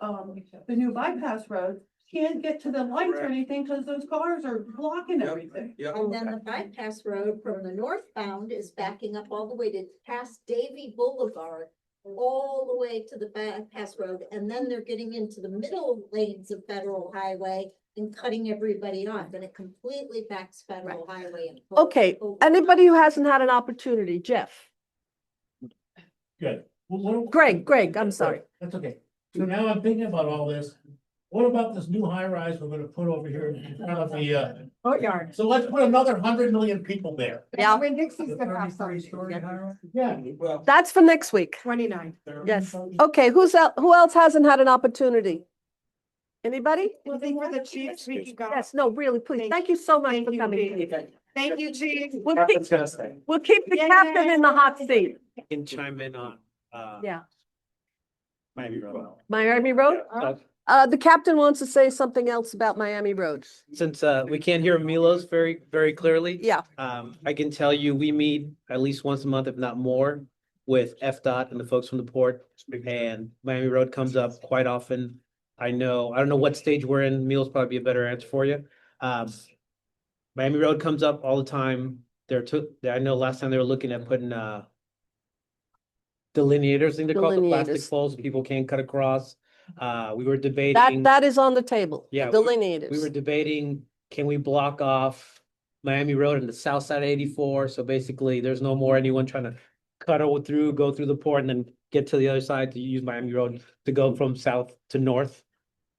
new bypass road can't get to the lights or anything because those cars are blocking everything. And then the bypass road from the northbound is backing up all the way to past Davy Boulevard, all the way to the bypass road. And then they're getting into the middle lanes of Federal Highway and cutting everybody off, and it completely backs Federal Highway. And Okay, anybody who hasn't had an opportunity, Jeff. Good. Greg, I'm sorry. That's okay. So now I'm thinking about all this. What about this new high rise we're gonna put over here in front of the Courtyard. so let's put another 100 million people there. Yeah. When Dixie's gonna have something. Yeah, well. That's for next week. 29. Yes. Okay, who else hasn't had an opportunity? Anybody? Well, thank for the chief. Yes, no, really, please. Thank you so much for coming. Thank you, chief. We'll keep the captain in the hot seat. I can chime in on, Yeah. Miami Road. Miami Road? The captain wants to say something else about Miami Road. since we can't hear Milos very, very clearly. Yeah. I can tell you, we meet at least once a month, if not more, with FDOT and the folks from the port, and Miami Road comes up quite often. I don't know what stage we're in. Milos probably be a better answer for you. Miami Road comes up all the time. I know last time they were looking at putting delineators, I think they're called, the plastic Delineators. poles, people can't cut across. We were debating. That is on the table. Yeah, Delineators. We were debating, can we block off Miami Road and the south side of 84? So basically, there's no more anyone trying to go through the port and then get to the other side to use Miami Road to go from south to north.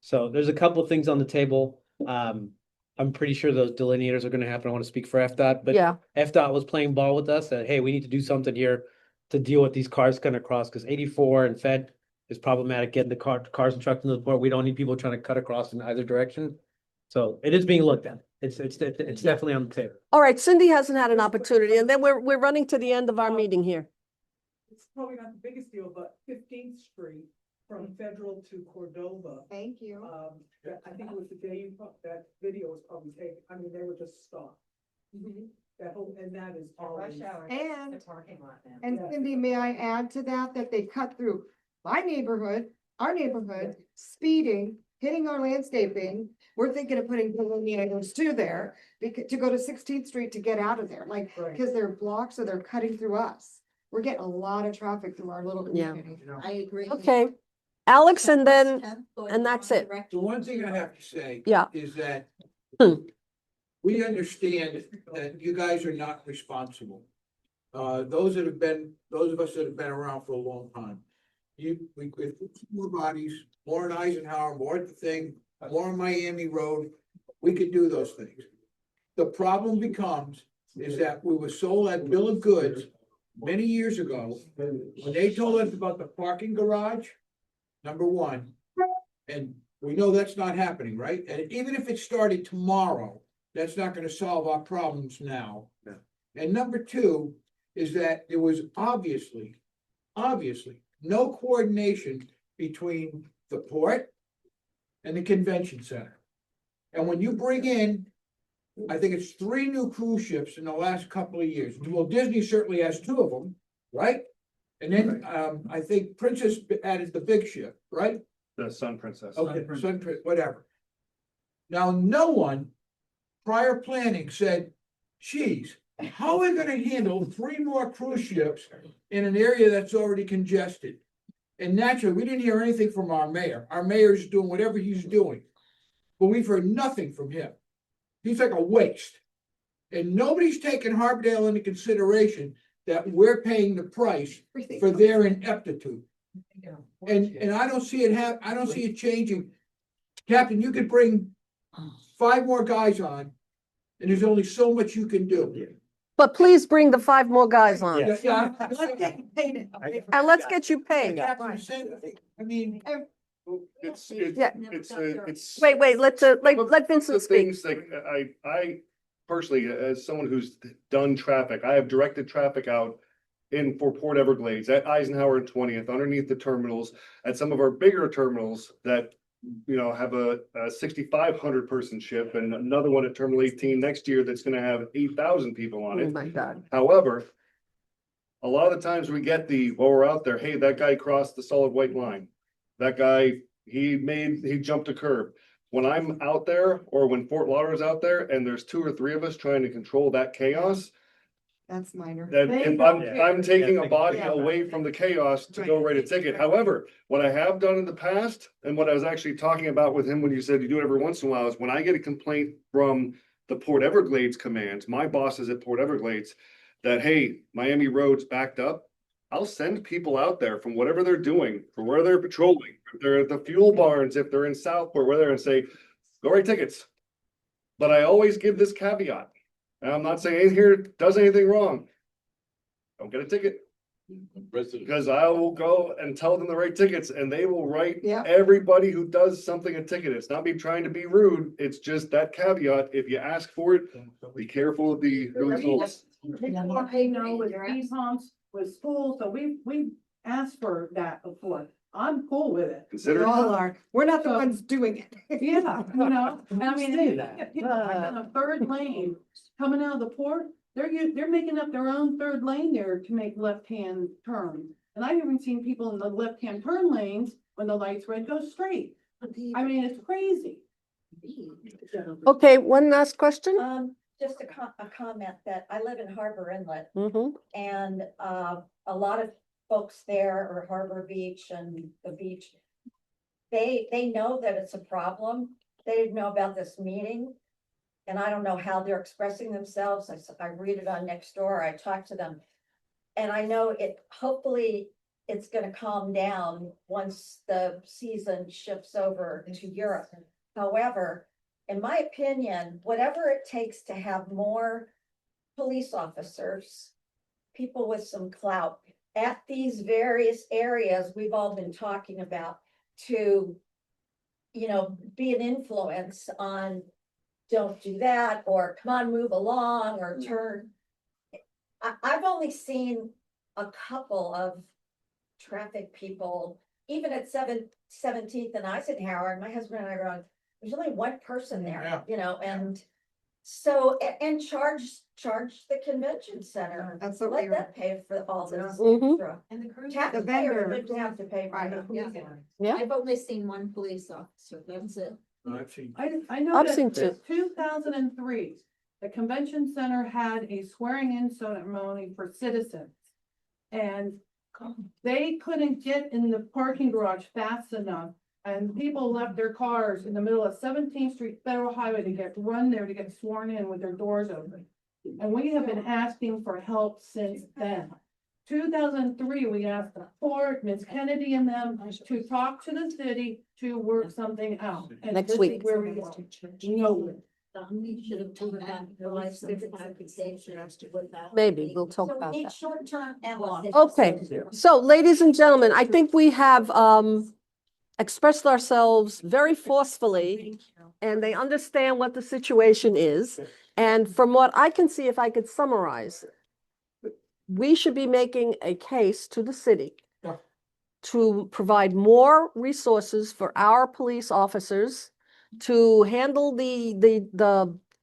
So there's a couple of things on the table. I'm pretty sure those delineators are gonna happen. I want to speak for FDOT, but Yeah. FDOT was playing ball with us that, hey, we need to do something here to deal with these cars coming across, because 84 and Fed is problematic getting the cars and trucks into the port. We don't need people trying to cut across in either direction. So it is being looked at. It's definitely on the table. All right, Cindy hasn't had an opportunity, and then we're running to the end of our meeting here. It's probably not the biggest deal, but 15th Street, from Federal to Cordova. Thank you. I think it was the day that video was probably taken. I mean, they were just stopped. That whole, and that is always. And, parking lot now. and Cindy, may I add to that, that they cut through my neighborhood, our neighborhood, speeding, hitting our landscaping. We're thinking of putting delineators too there, to go to 16th Street to get out of there, like, because they're blocks, so they're cutting through us. We're getting a lot of traffic through our little Yeah. community. I agree. Okay, Alex, and then, and that's it. The one thing I have to say. Yeah. Is that. Hmm. We understand that you guys are not responsible. Those of us that have been around for a long time. We put more bodies, more in Eisenhower, more at the thing, more on Miami Road, we could do those things. The problem becomes, is that we were sold that bill of goods many years ago, when they told us about the parking garage, number one. And we know that's not happening, right? And even if it started tomorrow, that's not gonna solve our problems now. Yeah. And number two is that there was obviously no coordination between the port and the convention center. And when you bring in, I think it's 3 new cruise ships in the last couple of years. Well, Disney certainly has 2 of them, right? And then, I think Princess added the big ship, right? The Sun Princess. Okay, whatever. Now, no one prior planning said, geez, how are we gonna handle 3 more cruise ships in an area that's already congested? And naturally, we didn't hear anything from our mayor. Our mayor's doing whatever he's doing. But we've heard nothing from him. He's like a waste. And nobody's taken Harbordale into consideration that we're paying the price for their ineptitude. And I don't see it I don't see it changing. Captain, you could bring 5 more guys on, and there's only so much you can do. But please bring the 5 more guys on. Yeah. And let's get you paid. I mean. It's. Wait, let The Vincent speak. things that I personally, as someone who's done traffic, I have directed traffic out for Port Everglades at Eisenhower and 20th, underneath the terminals, at some of our bigger terminals that, you know, have a 6,500 person ship, and another one at Terminal 18 next year that's gonna have 8,000 people on Oh it. my God. However, a lot of the times we get while we're out there, hey, that guy crossed the solid white line. That guy, he jumped a curb. When I'm out there, or when Fort Lauderdale's out there, and there's 2 or 3 of us trying to control that chaos, That's minor. that if I'm taking a body away from the chaos to go write a ticket. However, what I have done in the past, and what I was actually talking about with him when you said you do it every once in a while, is when I get a complaint from the Port Everglades command, my bosses at Port Everglades, that, hey, Miami Road's backed up, I'll send people out there from whatever they're doing, from where they're patrolling, if they're at the fuel barns, if they're in Southport, where they're and say, go write tickets. But I always give this caveat, and I'm not saying anything here does anything wrong. Don't get a ticket. Because I will go and tell them to write tickets, and they will write everybody who does something a ticket. It's not me trying to be rude. It's just that caveat. If you ask for it, be careful of the results. They know with speed humps, with schools, so we've asked for that before. I'm cool with it. Consider We all are. We're not the ones doing it. Yeah, you know, I mean, Say that. on a 3rd lane coming out of the port, they're making up their own 3rd lane there to make left-hand turns. And I've even seen people in the left-hand turn lanes, when the light's red, go straight. I mean, it's crazy. Okay, one last question. Just a comment that I live in Harbor Inlet, Mm-hmm. and a lot of folks there, or Harbor Beach and the beach, they know that it's a problem. They didn't know about this meeting. And I don't know how they're expressing themselves. I read it on Nextdoor, I talk to them. And I know hopefully it's gonna calm down once the season shifts over to Europe. However, in my opinion, whatever it takes to have more police officers, people with some clout at these various areas we've all been talking about, to, you know, be an influence on, don't do that, or come on, move along, or turn. I've only seen a couple of traffic people even at 17th and Eisenhower, and my husband and I were on, there's only one person there, Yeah. you know, and so, and charge the convention center. That's what we Let were. that pay for all this Mhm. extra. And the cruise. Taxpayer vendor. shouldn't have to pay for Right, it. Yeah. Yeah. I've only seen one police officer, that's it. I've seen. I know I've that seen in 2003, the convention center had a swearing in ceremony for citizens. And they couldn't get in the parking garage fast enough. And people left their cars in the middle of 17th Street Federal Highway to run there to get sworn in with their doors open. And we have been asking for help since then. 2003, we asked the court, Ms. Kennedy and them to talk to the city to work something out. And Next this is week. Where we are. No. Should have told that the license application as to what that. Maybe we'll talk So we about need that. short-term and long. Okay, so ladies and gentlemen, I think we have expressed ourselves very forcefully and they understand what the situation is. And from what I can see, if I could summarize, we should be making a case to the city Yeah. to provide more resources for our police officers to handle the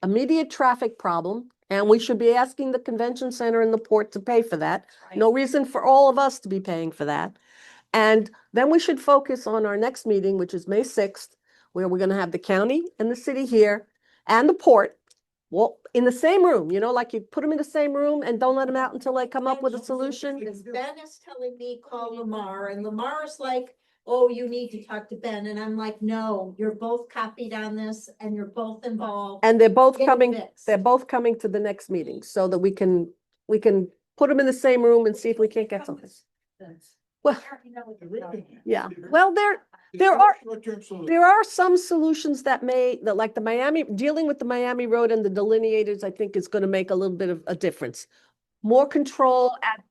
immediate traffic problem. And we should be asking the convention center and the port to pay for that. No reason for all of us to be paying for that. And then we should focus on our next meeting, which is May 6th, where we're going to have the county and the city here and the port. Well, in the same room, you know, like you put them in the same room and don't let them out until they come up with a solution. Because Ben is telling me, call Lamar, and Lamar's like, oh, you need to talk to Ben, and I'm like, no, you're both copied on this, and you're both involved. And they're both Get it coming, fixed. they're both coming to the next meeting so that we can put them in the same room and see if we can't get something. Well, yeah, well, there are some solutions that like the Miami, dealing with the Miami Road and the delineators, I think is gonna make a little bit of a difference. More control at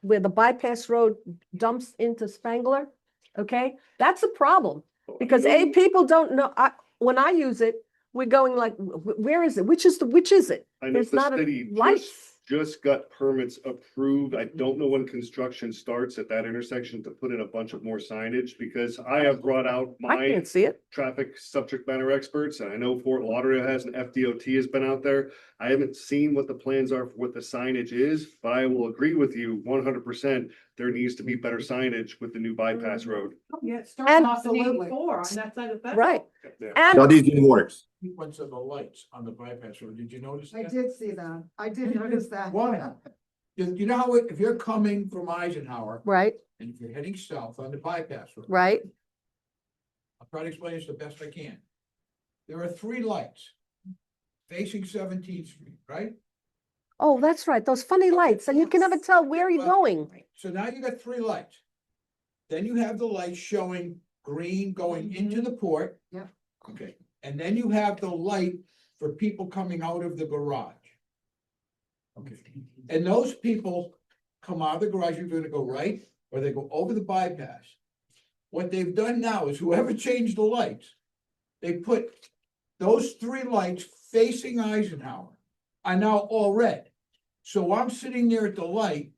where the bypass road dumps into Spangler, okay? That's a problem, because people don't know, when I use it, we're going like, where is it? Which is it? I know There's the not a city light. just got permits approved. I don't know when construction starts at that intersection to put in a bunch of more signage, because I have brought out I my can't see it. traffic subject matter experts, and I know Fort Lauderdale has, and FDOT has been out there. I haven't seen what the plans are for what the signage is, but I will agree with you 100%. There needs to be better signage with the new bypass road. Yeah, it starts off at 84 on that side of that. Right. Yeah. And Now, these didn't work. Sequence of the lights on the bypass road, did you notice I that? did see that. I did notice that. Why? You know how if you're coming from Eisenhower right, and if you're heading south on the bypass road. right. I'll try to explain this the best I can. There are 3 lights facing 17th Street, right? Oh, that's right. Those funny lights, and you can never tell where you're going. So now you got 3 lights. Then you have the lights showing green going into the port. Yep. Okay, and then you have the light for people coming out of the garage. Okay, and those people come out of the garage, you're gonna go right, or they go over the bypass. What they've done now is whoever changed the lights, they put those 3 lights facing Eisenhower are now all red. So I'm sitting there at the light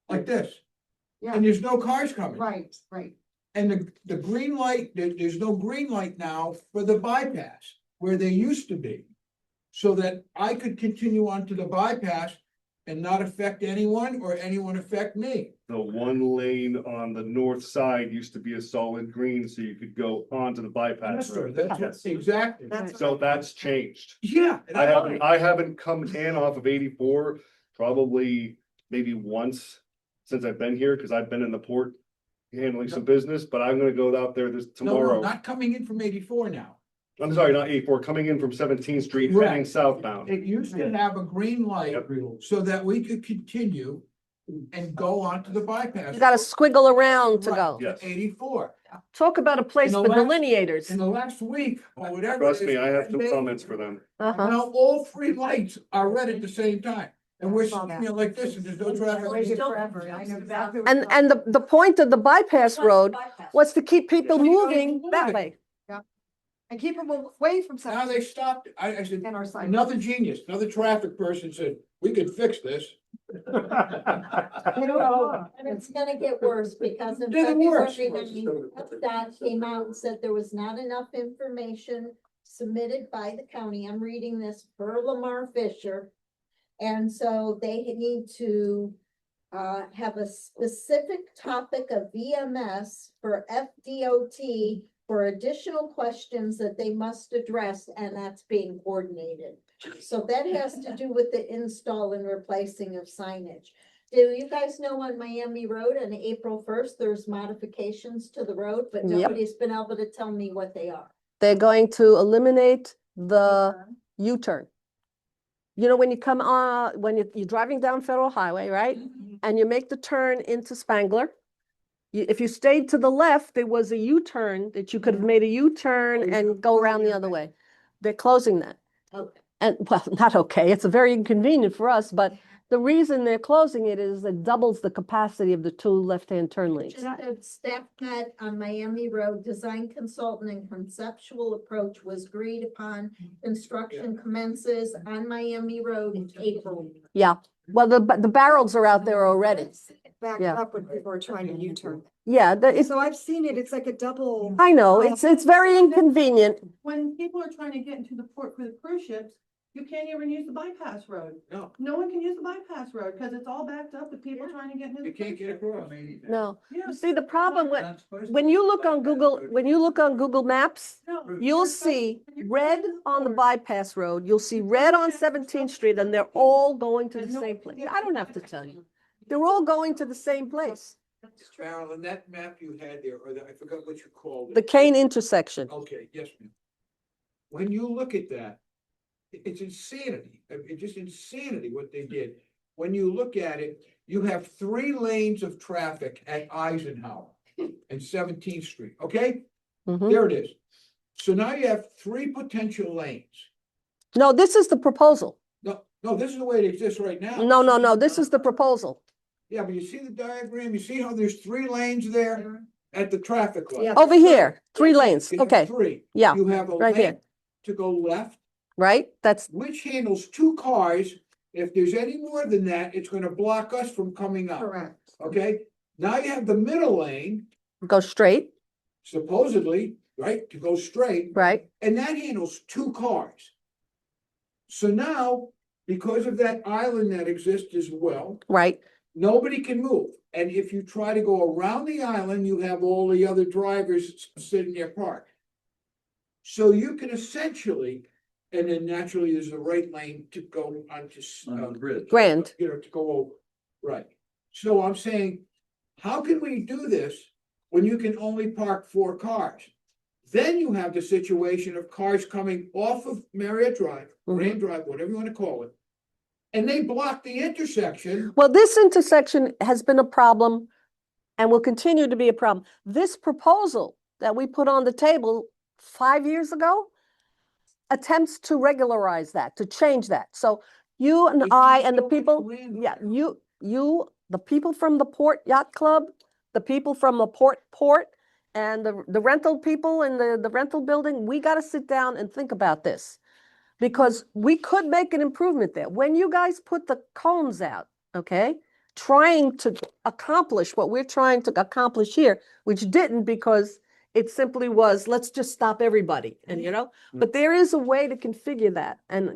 like this, Yeah, and there's no cars coming. right, right. And the green light, there's no green light now for the bypass where they used to be. So that I could continue on to the bypass and not affect anyone or anyone affect me. The one lane on the north side used to be a solid green, so you could go onto the bypass Yes, sir, road. that's Yes. exactly. So that's changed. Yeah. I haven't come in off of 84, probably maybe once since I've been here, because I've been in the port handling some business, but I'm gonna go out there this No, tomorrow. not coming in from 84 now. I'm sorry, not 84, coming in from 17th Street, heading Correct. southbound. It used to have a green light Yep. so that we could continue and go onto the bypass. You gotta squiggle around to Right, go. Yes. 84. Talk about a place In for the last- delineators. In the last week or whatever. Trust it me, is, I have some they- comments for them. Uh-huh. Now, all 3 lights are red at the same time, and we're Saw sitting that. there like this, and there's no traffic. Waited forever. I know exactly. what And, you're talking and the point of the bypass road was to keep people Keep people moving that moving. way. And keep them away from. Now they stopped, I said, And our side. another genius, another traffic person said, we could fix this. And it's gonna get worse because in Getting worse. February, that came out and said there was not enough information submitted by the county. I'm reading this per Lamar Fisher. And so they need to have a specific topic of VMS for FDOT for additional questions that they must address, and that's being coordinated. So that has to do with the install and replacing of signage. Do you guys know on Miami Road on April 1st, there's modifications to the road, but Yep. nobody's been able to tell me what they are. They're going to eliminate the U-turn. You know, when you come on, when you're driving down Federal Highway, right? And you make the turn into Spangler. If you stayed to the left, there was a U-turn that you could have made a U-turn and go around the other way. They're closing that. Okay. And well, not okay. It's very inconvenient for us, but the reason they're closing it is it doubles the capacity of the two left-hand turn lanes. Just a staff met on Miami Road, design consultant and conceptual approach was agreed upon. Construction commences on Miami Road in April. Yeah, well, the barrels are out there already. Back Yeah. up when people are trying to U-turn. Yeah, it's, So I've seen it, it's like a double. I know, it's very inconvenient. When people are trying to get into the port for the cruise ships, you can't even use the bypass road. No, No one can use the bypass road because it's all backed up with people trying to get into the you can't cruise get ship. across. No, Yeah. you see, the problem with, Not supposed to when you look on Google, when you look on Google Maps, No, you'll you're supposed- see when you're red going to on the port, bypass road, you'll see red on 17th Street, and they're all going to the same place. I don't have to tell you. They're all going to the same place, Carolyn, that map you had there, or I forgot what you called it. the Kane intersection. Okay, yes, ma'am. When you look at that, it's insanity. It's just insanity what they did. When you look at it, you have 3 lanes of traffic at Eisenhower and 17th Street, okay? Mhm. There it is. So now you have 3 potential lanes. No, this is the proposal. No, this is the way it exists right now. No, this is the proposal. Yeah, but you see the diagram, you see how there's 3 lanes there at the traffic light? Over here, 3 lanes, You have okay, 3. yeah, You have a right lane here. to go left, right? That's, which handles 2 cars. If there's any more than that, it's gonna block us from coming up, Correct. okay? Now you have the middle lane, go straight, supposedly, right, to go straight, right? and that handles 2 cars. So now, because of that island that exists as well, Right, nobody can move. And if you try to go around the island, you have all the other drivers sitting there parked. So you can essentially, and then naturally there's a right lane to go onto. On the bridge. Grand. You know, to go over, right. So I'm saying, how can we do this when you can only park 4 cars? Then you have the situation of cars coming off of Marriott Drive, Grand Drive, whatever you want to call it. And they block the intersection. Well, this intersection has been a problem and will continue to be a problem. This proposal that we put on the table 5 years ago attempts to regularize that, to change that. So you and I and the people, yeah, the people from the Port Yacht Club, the people from the Port, and the rental people in the rental building, we got to sit down and think about this. Because we could make an improvement there. When you guys put the cones out, okay, trying to accomplish what we're trying to accomplish here, which didn't because it simply was, let's just stop everybody. And, but there is a way to configure that. And,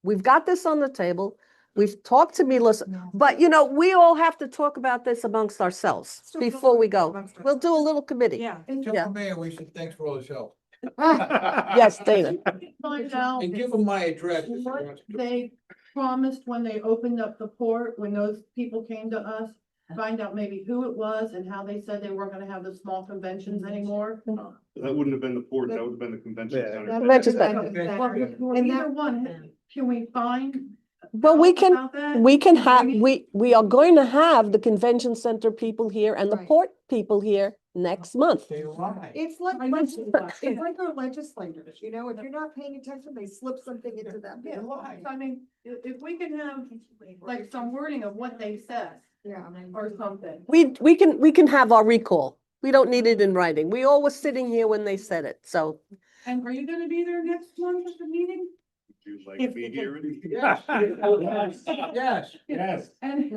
we've got this on the table. We've talked to Melissa, but, we all have to talk about this amongst ourselves before we go. We'll do a little committee. Yeah. And tell the mayor, we said, thanks for all his help. Yes, Dana. Find out And give him my address. if he what wants to. they promised when they opened up the port, when those people came to us. Find out maybe who it was and how they said they weren't gonna have the small conventions anymore. That wouldn't have been the port, that would have been the convention Yeah. center. Convention center. Well, either one, can we find? Well, we out can, about that? we can have, we are going to have the convention center people here and the Right. port people here next month. They lie. It's like, I know it's it's like- like our legislators, if you're not paying attention, they slip something into that. Yeah, bill. I mean, if we can have like some wording of what they said Yeah. or something. We can have our recall. We don't need it in writing. We all were sitting here when they said it, so. And are you gonna be there next month at the meeting? you like me here? Yes. Yes, yes. And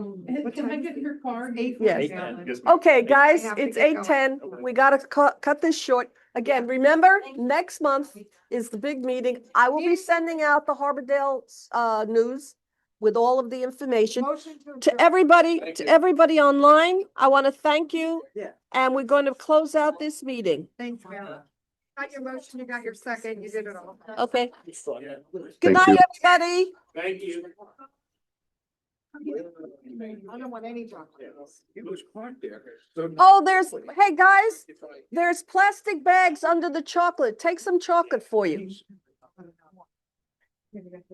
can I get your card? Yes. Yes, Okay, ma'am. guys, have to it's get going. 8:10. We gotta cut this short. Again, remember, next month is the big meeting. I will be sending out the Harbordale news with all of the information. Motion to To adjourn. everybody online, I want to thank you. Yeah. And we're going to close out this meeting. Thanks, Val. Got your motion, you got your second, you did it all. Okay. Good Thank night, you. everybody. Thank you. I don't want any chocolate. It was parked there. Oh, hey, guys, there's plastic bags under the chocolate. Take some chocolate for you.